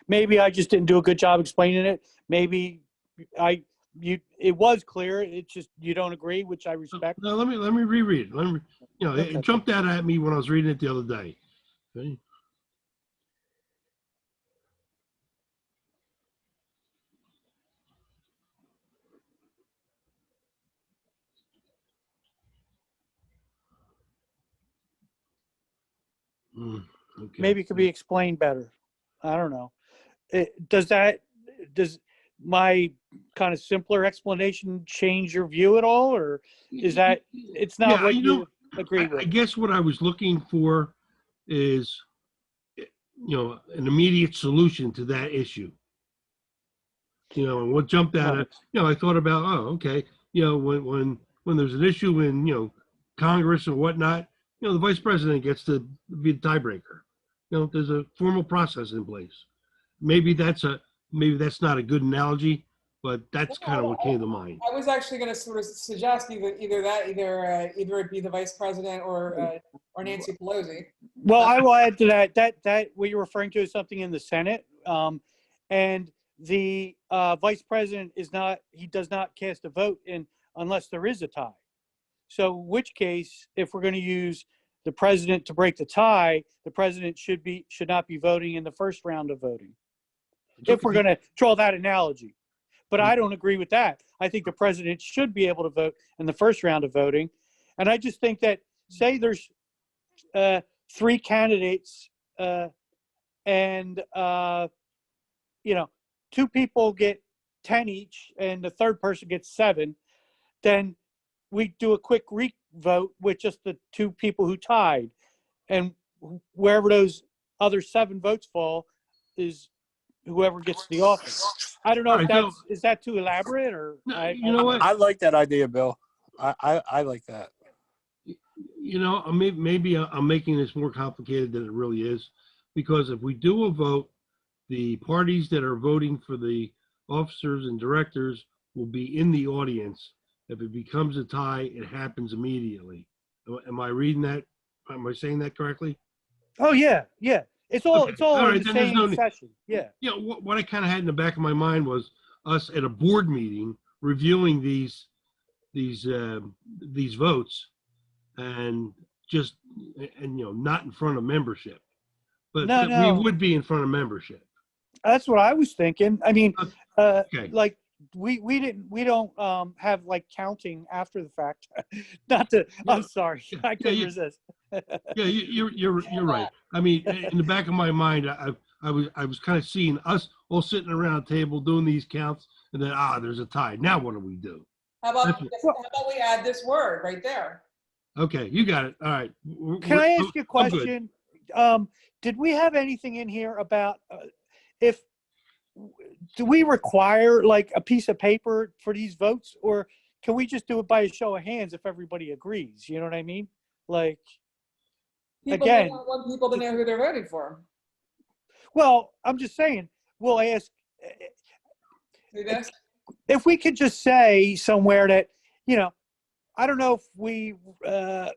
maybe I just didn't do a good job explaining it. Maybe it was clear. It's just you don't agree, which I respect. No, let me reread it. Okay. It jumped out at me when I was reading it the other day. Okay. Okay. Maybe it could be explained better. I don't know. Does my kind of simpler explanation change your view at all, or is that it's not what you agree with? I guess what I was looking for is, an immediate solution to that issue. And what jumped out at, I thought about, okay, when there's an issue in, Congress or whatnot, the vice president gets to be the tiebreaker. There's a formal process in place. Maybe that's not a good analogy, but that's kind of what came to mind. I was actually going to sort of suggest either it be the vice president or Nancy Pelosi. Well, I will add to that what you're referring to is something in the Senate, and the vice president does not cast a vote unless there is a tie. So, in which case, if we're going to use the president to break the tie, the president should not be voting in the first round of voting. If we're going to draw that analogy. But I don't agree with that. I think the president should be able to vote in the first round of voting. And I just think that, say there's 3 candidates and 2 people get 10 each and the third person gets 7, then we do a quick vote with just the 2 people who tied. And wherever those other 7 votes fall is whoever gets the office. I don't know if is that too elaborate or you know what? I like that idea, Bill. I like that. Maybe I'm making this more complicated than it really is, because if we do a vote, the parties that are voting for the officers and directors will be in the audience. If it becomes a tie, it happens immediately. Am I reading that? Am I saying that correctly? Oh yeah. It's all Okay. it's all All in right, the then same session. Yeah. What I kind of had in the back of my mind was us at a board meeting reviewing these votes and not in front of membership, but No. we would be in front of membership. That's what I was thinking. I mean, Okay. like we don't have like counting after the fact. Not to. I'm sorry. I couldn't resist. Yeah, you're right. I mean, in the back of my mind, I was kind of seeing us all sitting around a table doing these counts, and then there's a tie. Now what do we do? How about we add this word right there? Okay, you got it. All right. Can I ask you a question? Did we have anything in here about do we require like a piece of paper for these votes, or can we just do it by a show of hands if everybody agrees? You know what I mean? Like, again, want people to know who they're voting for. Well, I'm just saying, we'll ask if we could just say somewhere that, I don't know if we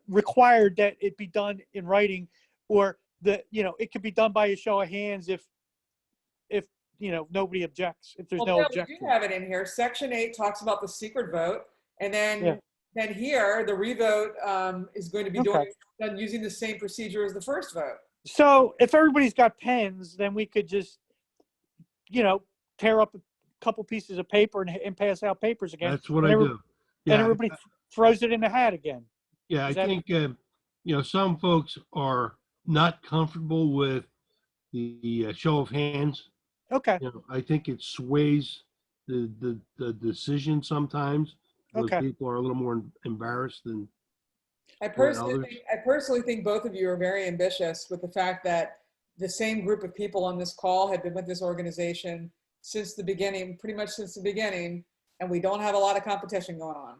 required that it be done in writing, or it could be done by a show of hands if nobody objects, if there's no objection. We do have it in here. Section 8 talks about the secret vote, And Yeah. then here, the revote is going to be Okay. done using the same procedure as the first vote. So if everybody's got pens, then we could just, tear up a couple pieces of paper and pass out papers again. That's what and I every- do. And Yeah, everybody throws it in the hat again. yeah. I Is that- think some folks are not comfortable with the show of hands. Okay. I think it sways the decision sometimes because Okay. people are a little more embarrassed than I others. personally think both of you are very ambitious with the fact that the same group of people on this call have been with this organization since the beginning, pretty much since the beginning, and we don't have a lot of competition going on.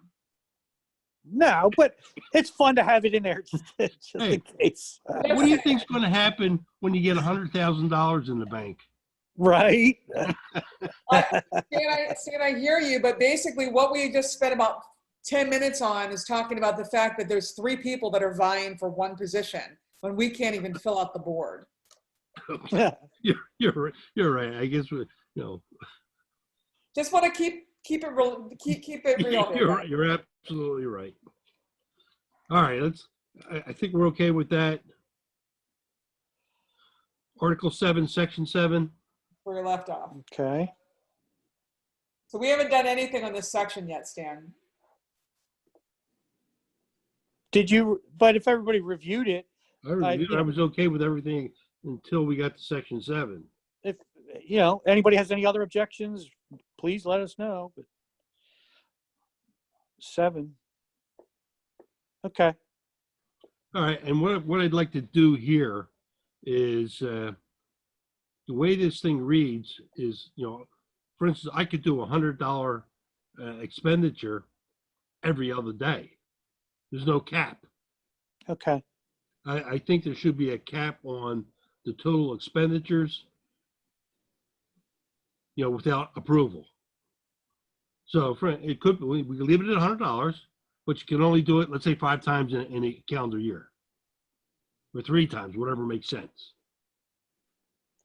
No, but it's fun to have it in there just Hey. in case. What do you think's going to happen when you get $100,000 in the bank? Right? I hear you, but basically what we just spent about 10 minutes on is talking about the fact that there's 3 people that are vying for one position when we can't even fill out the board. You're right. I guess Just want to keep it real. Keep it real. here, you're absolutely right. All right, I think we're okay with that. Article 7, Section 7. where we left off. Okay. So we haven't done anything on this section yet, Stan. But if everybody reviewed it, I was okay with everything until we got to Section 7. if anybody has any other objections, please let us know. But 7. Okay. All right, and what I'd like to do here is the way this thing reads is, for instance, I could do $100 expenditure every other day. There's no cap. Okay. I think there should be a cap on the total expenditures, without approval. So we could leave it at $100, but you can only do it, let's say 5 times in a calendar year, or 3 times, whatever makes sense.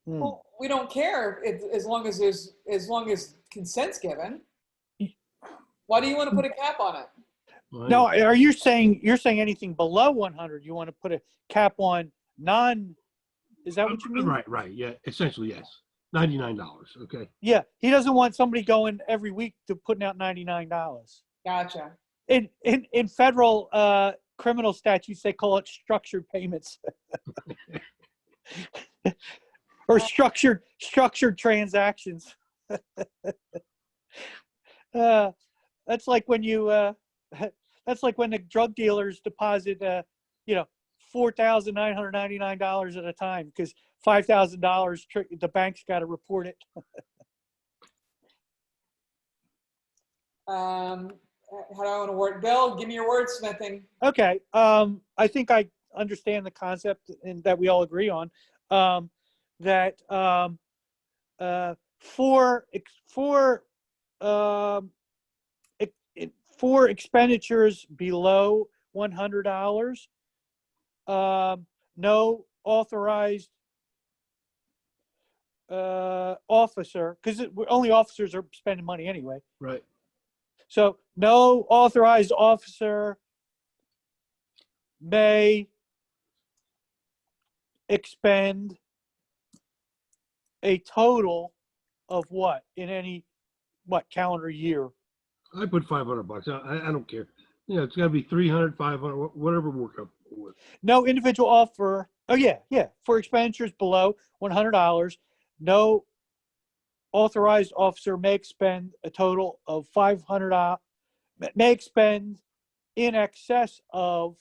Well, we don't care as long as consent's given. Why do you want to put a cap on it? Well, No, are you saying anything below 100? You want to put a cap on is that what you mean? Right. Yeah, essentially, yes. $99. Okay. Yeah. He doesn't want somebody going every week to putting out $99. Gotcha. In federal criminal statutes, they call it structured payments. Or structured transactions. That's like when the drug dealers deposit $4,999 at a time because $5,000 the bank's got to report it. How do I want to word? Bill, give me your wordsmithing. Okay. I think I understand the concept and that we all agree on. That for expenditures below $100, no authorized officer, because only officers are spending money anyway. Right. So no authorized officer may expend a total of what in any calendar year? I put $500. I don't care. It's got to be 300, 500, whatever we work up with. No individual offer. Oh yeah. For expenditures below $100, no authorized officer may expend a total of $500. May expend in excess of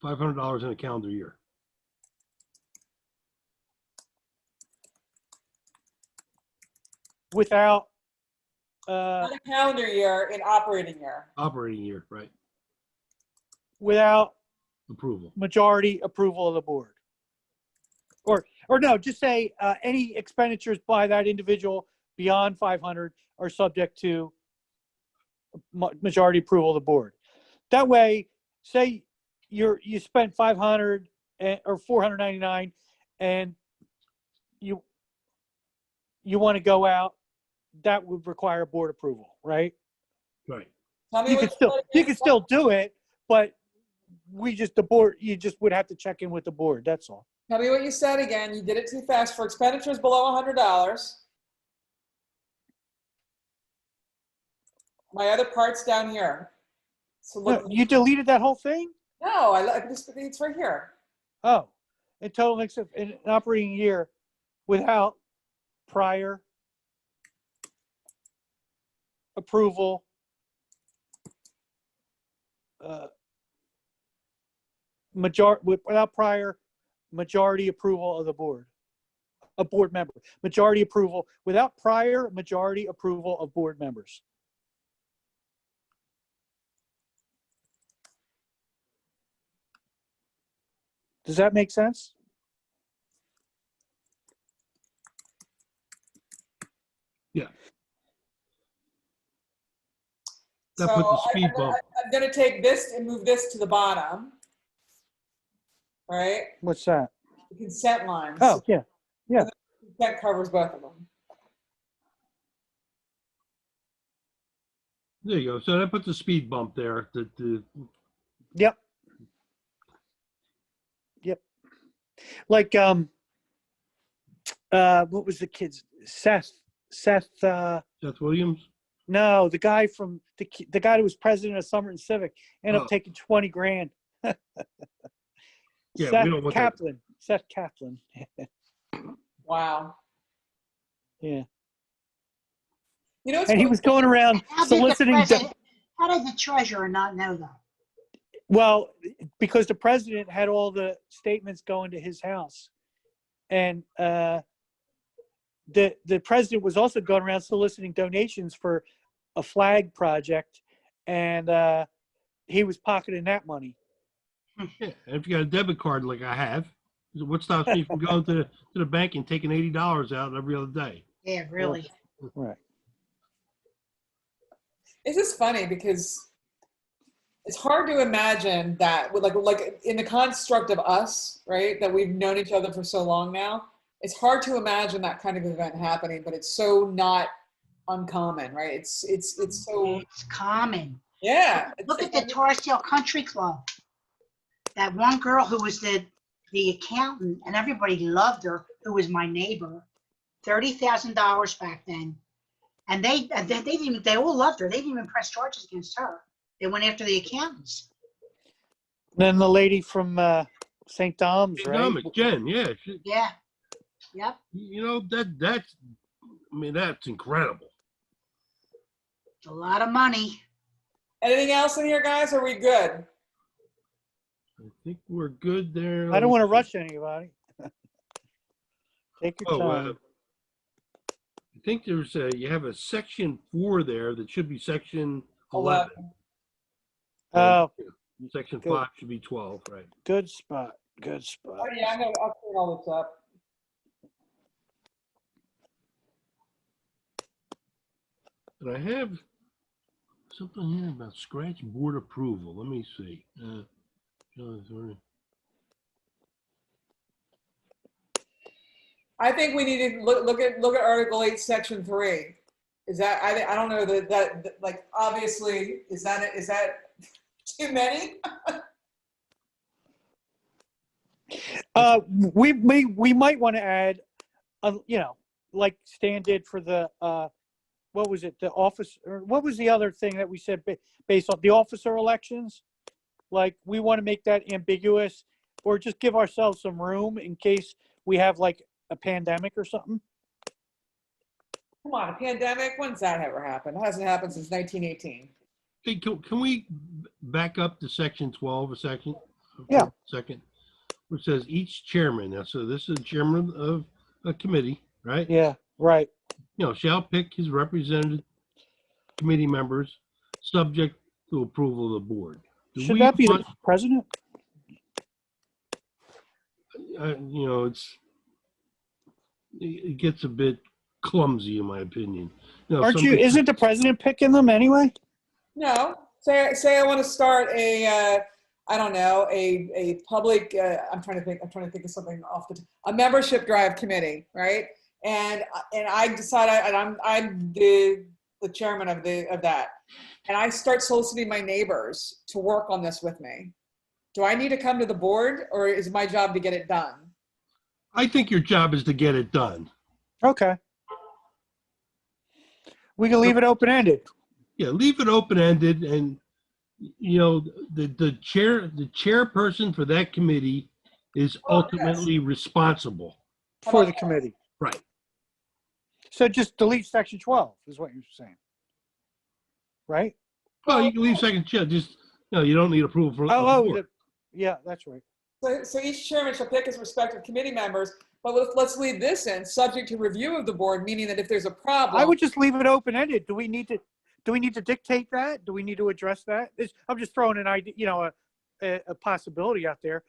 $500 in a calendar year. without Not a calendar year, an operating year. Operating year, right? without Approval. majority approval of the board. Or no, just say any expenditures by that individual beyond 500 are subject to majority approval of the board. That way, say you spent 500 or 499 and you want to go out, that would require board approval, right? Tell me You what could still said you again. could still do it, but the board, you just would have to check in with the board. That's all. Tell me what you said again. You did it too fast. For expenditures below $100. My other part's down here. So No, look. you deleted that whole thing? No, it's right here. Oh, in total except in an operating year without prior approval, without prior majority approval of the board, a board member, majority approval without prior majority approval of board members. Does that make sense? Yeah. So That put the speed bump. I'm going to take this and move this to the bottom. Right? What's that? The consent lines. Oh, yeah. Yeah. Consent covers both of them. There you go. So that puts a speed bump there. Yep. Yep. Like, what was the kid's? Seth, Seth Williams. no, the guy from the guy who was president of Somerton Civic ended up Oh. taking 20 grand. Yeah, Seth we don't want that. Kaplan. Seth Kaplan. Wow. Yeah. You know, And he was going around How did the soliciting. president, how did the treasurer not know that? Well, because the president had all the statements going to his house, and the president was also going around soliciting donations for a flag project, and he was pocketing that money. Yeah, and if you got a debit card like I have, what stops me from going to the bank and taking $80 out every other day? Yeah, really. Right. It's just funny because it's hard to imagine that with like in the construct of us, right? That we've known each other for so long now. It's hard to imagine that kind of event happening, but it's so not uncommon, right? It's so, It's common. yeah. Look at the Torresdale Country Club. That one girl who was the accountant, and everybody loved her, who was my neighbor, $30,000 back then. And they all loved her. They didn't even press charges against her. They went after the accountants. Then the lady from St. Dom's, right? Economic, Jen, yeah. Yeah. Yep. You know, that's incredible. It's a lot of money. Anything else in here, guys? Are we good? I think we're good there. I don't want to rush anybody. Take your Oh, time. I think there's you have a section 4 there that should be section 11. 11. Oh, Section good. 5 should be 12, right? good spot. Good spot. Oh, yeah, I'll clean all this up. And I have something here about scratch board approval. Let me see. I think we need to look at Article 8, Section 3. Is that I don't know that like obviously is that too many? We might want to add, like Stan did for the what was it, the office, or what was the other thing that we said based on the officer elections? Like, we want to make that ambiguous, or just give ourselves some room in case we have like a pandemic or something. Come on, a pandemic? When's that ever happened? It hasn't happened since 1918. Hey, can we back up to section 12 a second? Yeah. Second, which says each chairman. Now, so this is chairman of a committee, right? Yeah, right. Shall pick his representative committee members subject to approval of the board. Should that be the president? It gets a bit clumsy in my opinion. Isn't the president picking them anyway? No. Say I want to start a I don't know, a public I'm trying to think of something a membership drive committee, right? And I decide I'm the the chairman of that, and I start soliciting my neighbors to work on this with me, do I need to come to the board, or is my job to get it done? I think your job is to get it done. Okay. We can leave it open-ended. Yeah, leave it open-ended, and you know, the chairperson for that committee is ultimately responsible. For the committee. Right. So just delete section 12 is what you're saying. Right? Well, you can leave second chair, just, you don't need approval from the Oh, board. yeah, that's right. So each chairman shall pick his respective committee members, but let's leave this in, subject to review of the board, meaning that if there's a problem. I would just leave it open-ended. Do we need to dictate that? Do we need to address that? I'm just throwing an idea, a possibility out there.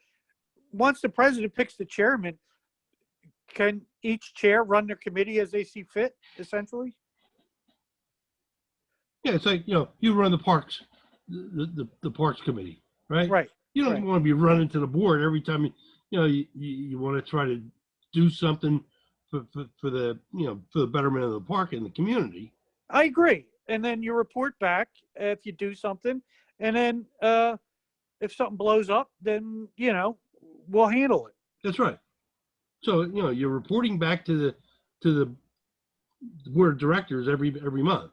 Once the president picks the chairman, can each chair run their committee as they see fit, essentially? Yeah, it's like, you run the parks, the parks committee, right? Right. You don't right. want to be running to the board every time you want to try to do something for the for the betterment of the park and the community. I agree. And then you report back if you do something, and then if something blows up, then we'll handle it. That's right. So you're reporting back to the board of directors every month.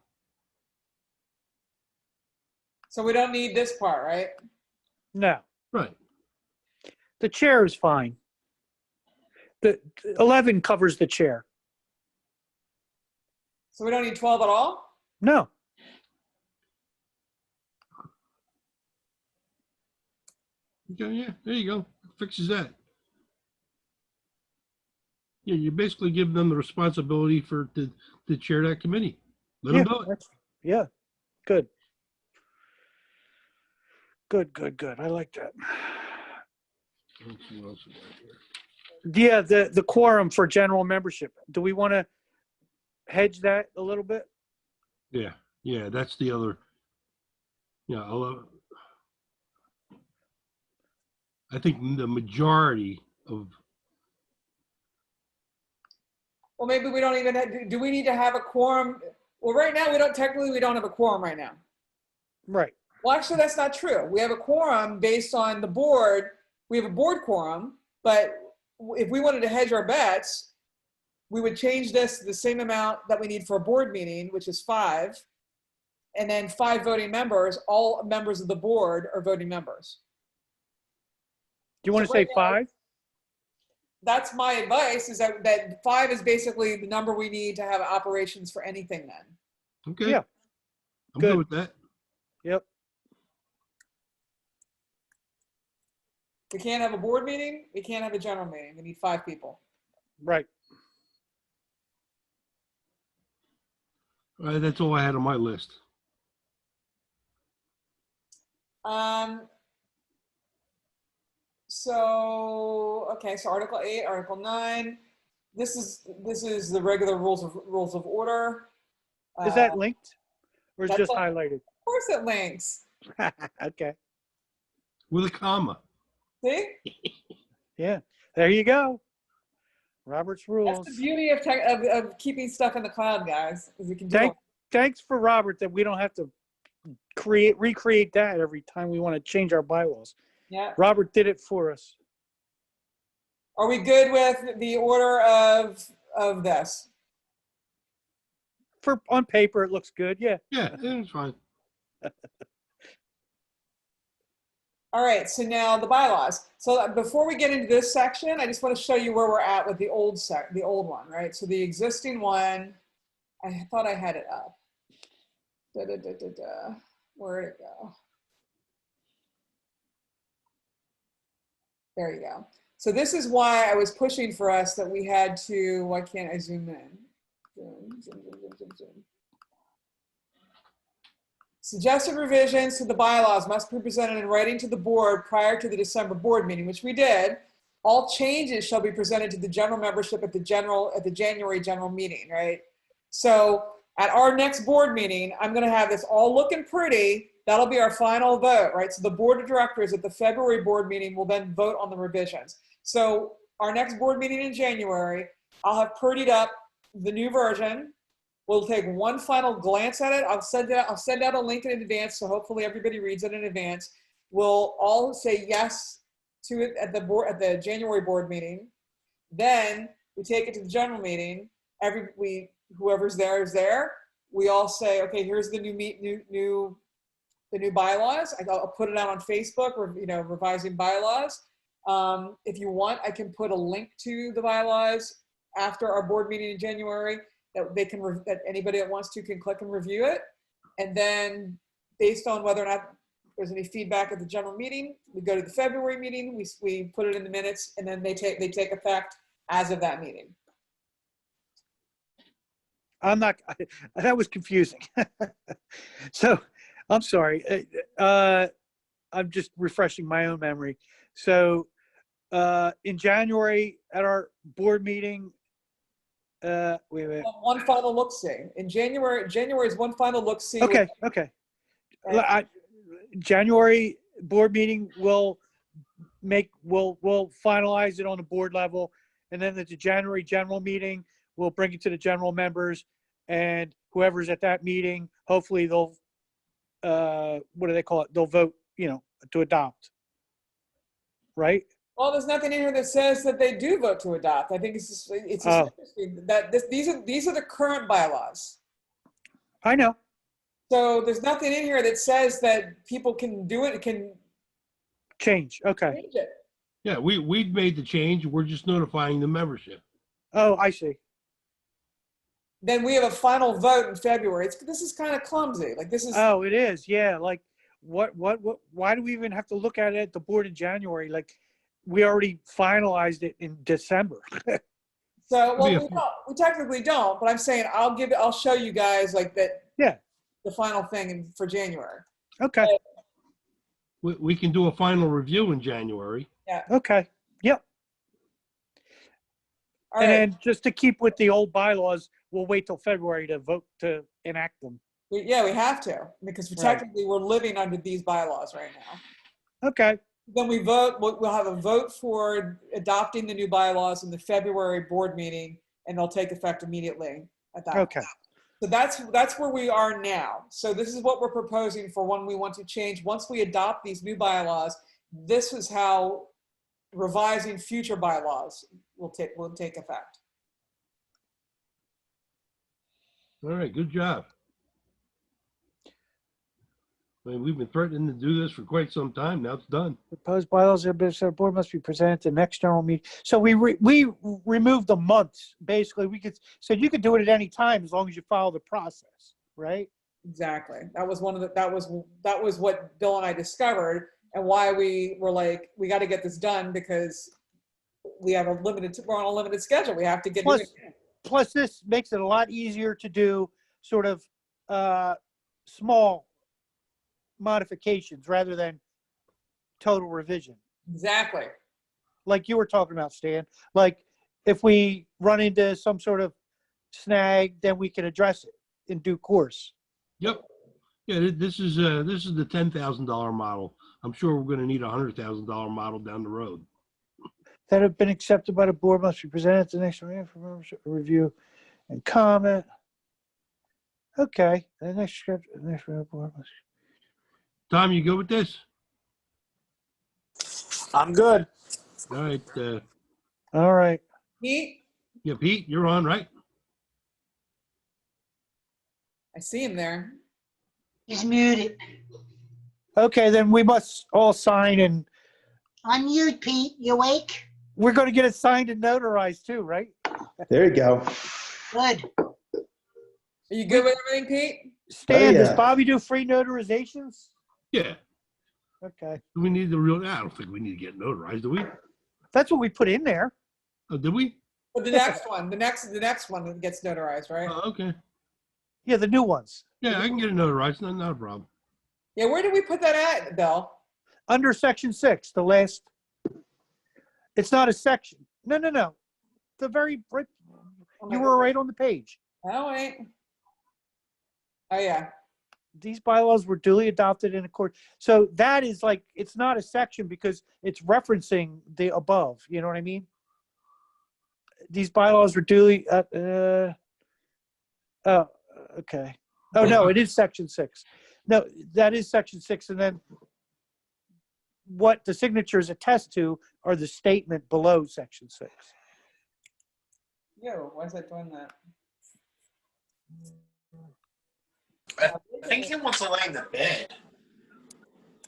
So we don't need this part, right? No, Right. the chair is fine. The 11 covers the chair. So we don't need 12 at all? No. Okay, yeah, there you go. Fixes that. Yeah, you basically give them the responsibility to chair that committee. Let them do it. Yeah. Good. Good. I like that. Let's see what else we got here. Yeah, the quorum for general membership. Do we want to hedge that a little bit? Yeah, that's the other. I think the majority of. Well, maybe we don't even do we need to have a quorum? Well, right now we don't have a quorum right now. Right. Well, actually, that's not true. We have a quorum based on the board. We have a board quorum, but if we wanted to hedge our bets, we would change this to the same amount that we need for a board meeting, which is 5, and then 5 voting members. All members of the board are voting members. Do you want to So say right now, 5? That's my advice, is that 5 is basically the number we need to have operations for anything then. Okay. Yeah. I'm Good. good with that. Yep. We can't have a board meeting. We can't have a general meeting. We need 5 people. Right. That's all I had on my list. So Article 8, Article 9. This is the regular rules of order. Is that linked or is it that's just highlighted? Of course it links. Okay. With a comma. See? Yeah. There you go. Robert's rules. That's the beauty of keeping stuff in the cloud, guys. Is we can do it. Thanks for Robert that we don't have to recreate that every time we want to change our bylaws. Yeah. Robert did it for us. Are we good with the order of this? On paper, it looks good. Yeah. Yeah, it's fine. All right, so now the bylaws. So before we get into this section, I just want to show you where we're at with the old one, right? So the existing one, I thought I had it up. Where'd it go? There you go. So this is why I was pushing for us that we had to, why can't I zoom in? Zoom. Suggested revisions to the bylaws must be presented in writing to the board prior to the December board meeting, which we did. All changes shall be presented to the general membership at the January general meeting, right? So at our next board meeting, I'm going to have this all looking pretty. That'll be our final vote, right? So the board of directors at the February board meeting will then vote on the revisions. So our next board meeting in January, I'll have prettied up the new version. We'll take one final glance at it. I'll send out a link in advance, so hopefully everybody reads it in advance. We'll all say yes to it at the January board meeting. Then we take it to the general meeting. Whoever's there is there. We all say, okay, here's the new bylaws. I'll put it out on Facebook, or revising bylaws. If you want, I can put a link to the bylaws after our board meeting in January that anybody that wants to can click and review it. And then based on whether or not there's any feedback at the general meeting, we go to the February meeting, we put it in the minutes, and then they take effect as of that meeting. That was confusing. So I'm sorry. I'm just refreshing my own memory. So in January at our board meeting, wait. One final look-see. In January is one final look-see. Okay. January board meeting will finalize it on the board level, and then at the January general meeting, we'll bring it to the general members, and whoever's at that meeting, hopefully they'll, what do they call it? They'll vote, to adopt. Right? Well, there's nothing in here that says that they do vote to adopt. I think it's just interesting that these are the current bylaws. I know. So there's nothing in here that says that people can do it, can change. Okay. change it. Yeah, we've made the change. We're just notifying the membership. Oh, I see. Then we have a final vote in February. This is kind of clumsy. Like this is. Oh, it is. Yeah. Like what, why do we even have to look at it at the board in January? Like we already finalized it in December. So, well, we technically don't, but I'm saying I'll show you guys like that. Yeah. The final thing for January. Okay. We can do a final review in January. Yeah. Okay. Yep. All And right. then just to keep with the old bylaws, we'll wait till February to vote to enact them. We have to, because technically we're living under these bylaws right now. Okay. Then we vote. We'll have a vote for adopting the new bylaws in the February board meeting, and they'll take effect immediately at that. Okay. So that's where we are now. So this is what we're proposing for when we want to change. Once we adopt these new bylaws, this is how revising future bylaws will take effect. All right, good job. I mean, we've been threatening to do this for quite some time. Now it's done. Proposed bylaws of the board must be presented at the next general meeting. So we removed the months. Basically, you could do it at any time as long as you follow the process, right? Exactly. That was that was what Bill and I discovered, and why we were like, we got to get this done because we're on a limited schedule. We have to get doing it. Plus, this makes it a lot easier to do sort of small modifications rather than total revision. Exactly. Like you were talking about, Stan. Like if we run into some sort of snag, then we can address it in due course. Yep. Yeah, this is the $10,000 model. I'm sure we're going to need a $100,000 model down the road. That have been accepted by the board must be presented at the next meeting for membership review and comment. Okay. The next board must. Tom, you good with this? I'm good. All right. All right. Pete, Yeah, Pete, you're on, right? I see him there. He's muted. Okay, then we must all sign, and Unmute, Pete. You awake? we're going to get it signed and notarized too, right? There you go. Good. Are you good with everything, Pete? Stan, yeah. does Bobby do free notarizations? Yeah. Okay. Do we need the real? I don't think we need to get notarized, do we? That's what we put in there. Oh, did we? But the next one that gets notarized, right? Oh, okay. Yeah, the new ones. Yeah, I can get it notarized. Not a problem. Yeah, where did we put that at, Bill? Under section 6, the last. It's not a section. No. The very, right, you were right on the page. Oh, wait. Oh, yeah. These bylaws were duly adopted in accord. So that is like, it's not a section because it's referencing the above. You know what I mean? These bylaws were duly, Okay. Oh, no, it is section 6. No, that is section 6. And then what the signatures attest to are the statement below section 6. Yo, why is that doing that? I think he wants to lay in the bed.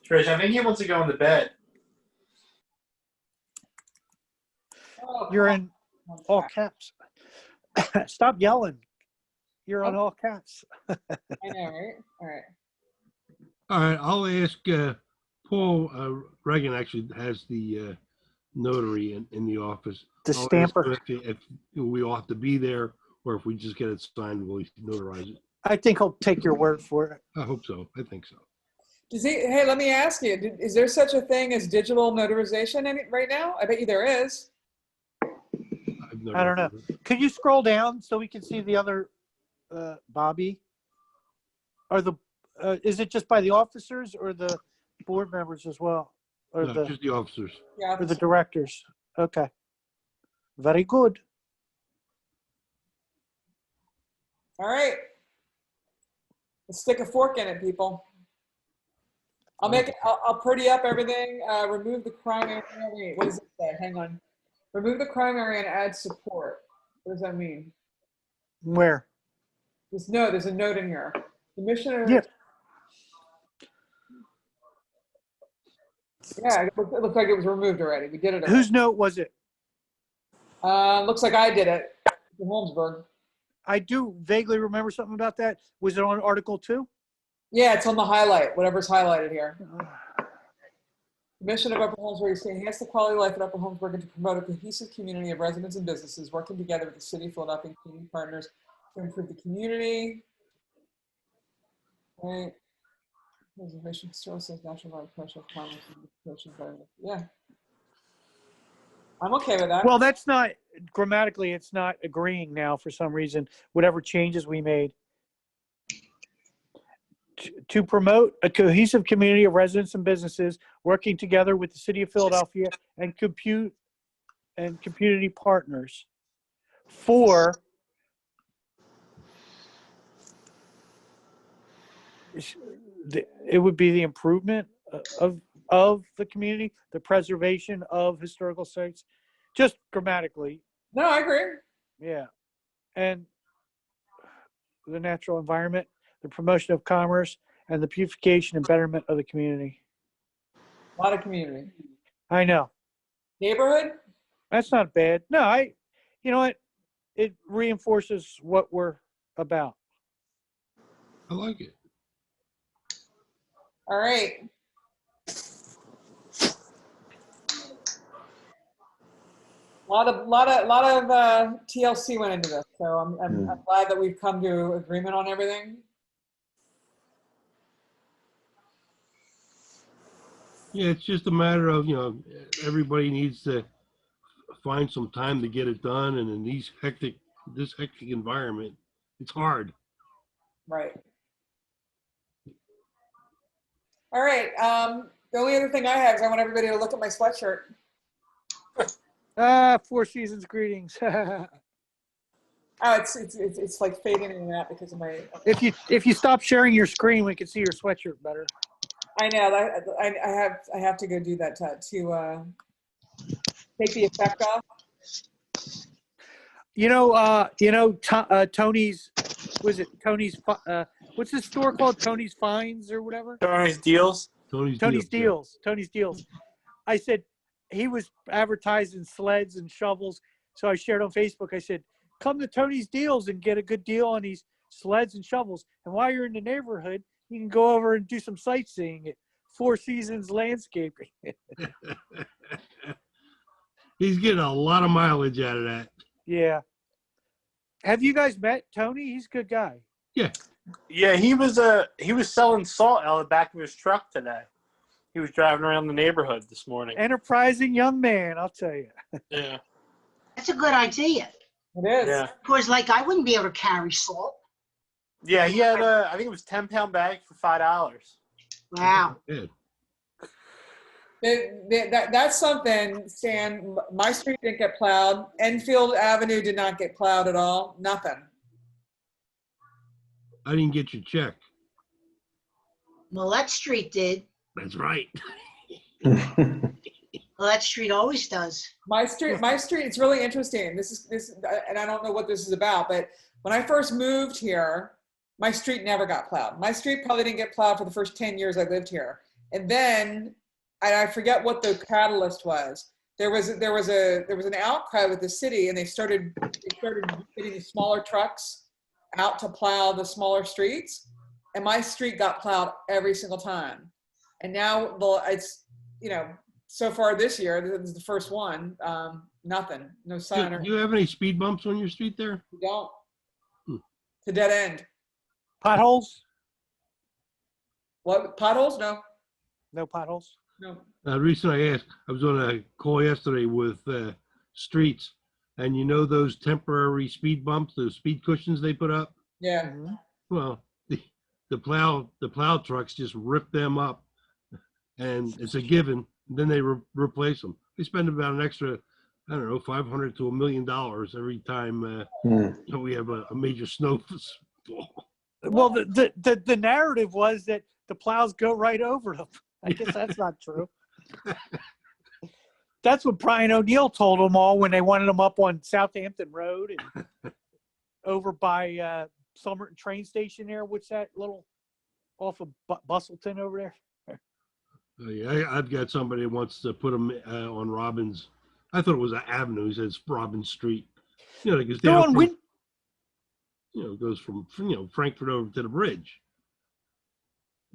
Trish, I think he wants to go in the bed. Oh, You're come in on. all caps. Stop yelling. You're on all caps. I know, right? All right. All right, I'll ask Paul. Reagan actually has the notary in the office. The I'll ask stamper. him if we all have to be there, or if we just get it signed, will he notarize it? I think he'll take your word for it. I hope so. I think so. Does he? Hey, let me ask you: is there such a thing as digital notarization right now? I bet you there is. I've never I don't know. heard of it. Could you scroll down so we can see the other Bobby? Are the is it just by the officers or the board members as well, or No, the just the officers. Yeah. or the directors? Okay, very good. All right. Let's stick a fork in it, people. I'll make it. I'll pretty up everything. Remove the crime area. Wait, what does it say? Hang on. Remove the crime area and add support. What does that mean? Where? There's a note in here. Commissioner. Yeah. Yeah, it looks like it was removed already. We did it already. Whose note was it? Looks like I did it. From Holmesburg. I do vaguely remember something about that. Was it on Article 2? Yeah, it's on the highlight, whatever's highlighted here. Mission of Upper Holmesburg is to enhance the quality of life in Upper Holmesburg and to promote a cohesive community of residents and businesses working together with the City of Philadelphia and community partners to improve the community. Right. Preservation, sources, natural environment, commercial commerce, and education environment. Yeah. I'm okay with that. Well, that's not grammatically. It's not agreeing now for some reason. Whatever changes we made to promote a cohesive community of residents and businesses working together with the City of Philadelphia and community partners for it would be the improvement of the community, the preservation of historical sites, just grammatically. No, I agree. Yeah. And the natural environment, the promotion of commerce, and the beautification and betterment of the community. A lot of community. I know. Neighborhood? That's not bad. No, you know what? It reinforces what we're about. I like it. All right. A lot of TLC went into this, so I'm glad that we've come to agreement on everything. Yeah, it's just a matter of, everybody needs to find some time to get it done. And in this hectic environment, it's hard. Right. All right. The only other thing I have is I want everybody to look at my sweatshirt. Four Seasons greetings. Oh, it's like fading in and out because of my. If you stop sharing your screen, we can see your sweatshirt better. I know. I have to go do that to take the effect off. Tony's, was it Tony's? What's the store called? Tony's Finds or whatever. Tony's Deals. Tony's deals. Tony's Deals. I said he was advertising sleds and shovels, so I shared on Facebook. I said, "Come to Tony's Deals and get a good deal on these sleds and shovels. And while you're in the neighborhood, you can go over and do some sightseeing at Four Seasons Landscaping." He's getting a lot of mileage out of that. Yeah. Have you guys met Tony? He's a good guy. Yeah. Yeah, he was selling salt out of the back of his truck today. He was driving around the neighborhood this morning. Enterprising young man, I'll tell you. Yeah. That's a good idea. It is. Yeah. Because, like, I wouldn't be able to carry salt. Yeah, he had I think it was 10-pound bag for $5. Wow. Good. That's something, Stan. My street didn't get plowed. Enfield Avenue did not get plowed at all. Nothing. I didn't get your check. Millette Street did. That's right. Millette Street always does. My street, it's really interesting. This, and I don't know what this is about, but when I first moved here, my street never got plowed. My street probably didn't get plowed for the first 10 years I lived here. And then, and I forget what the catalyst was. There was an outcry with the city, and they started getting the smaller trucks out to plow the smaller streets, and my street got plowed every single time. And now it's, you know, so far this year, this is the first one. Nothing, no sign. Do you have any speed bumps on your street there? We don't. It's a dead end. Potholes? What, potholes? No, No potholes. no. The reason I asked, I was on a call yesterday with streets, and you know those temporary speed bumps, those speed cushions they put up? Yeah. Well, the plow trucks just rip them up, and it's a given. Then they replace them. They spend about an extra, I don't know, $500 to $1 million every time we have a major snowfall. Well, the narrative was that the plows go right over them. I guess that's not true. That's what Brian O'Neill told them all when they wanted them up on Southampton Road and over by Somerton train station there. What's that little off of Bustleton over there? Yeah, I've got somebody that wants to put them on Robbins. I thought it was an avenue. He says Robbins Street. You know, because down from, goes from Frankfurt over to the bridge.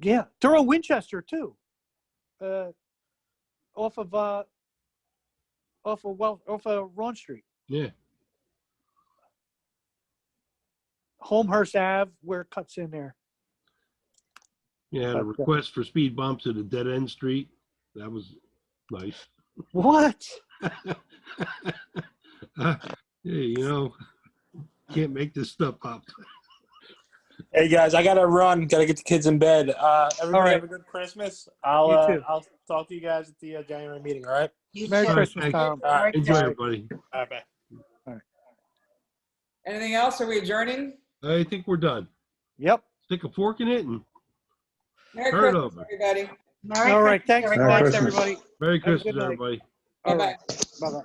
Yeah, they're on Winchester too. Off of Ron Street. Yeah. Holmhurst Ave, where it cuts in there. Yeah, a request for speed bumps at a dead end street. That was nice. What? Hey, can't make this stuff up. Hey guys, I gotta run. Gotta get the kids in bed. Everybody right. have a good Christmas. I'll You too. I'll talk to you guys at the January meeting. All right. You Merry too. Christmas, thanks. Tom. All right. Enjoy, everybody. All right. Bye. Anything else? Are we adjourning? I think we're done. Yep. Stick a fork in it and Merry Turn it Christmas, over. everybody. Merry All right. Christmas, Thanks, everybody. everybody. Merry Have a good Christmas, night. everybody. All Bye-bye. right. Bye-bye.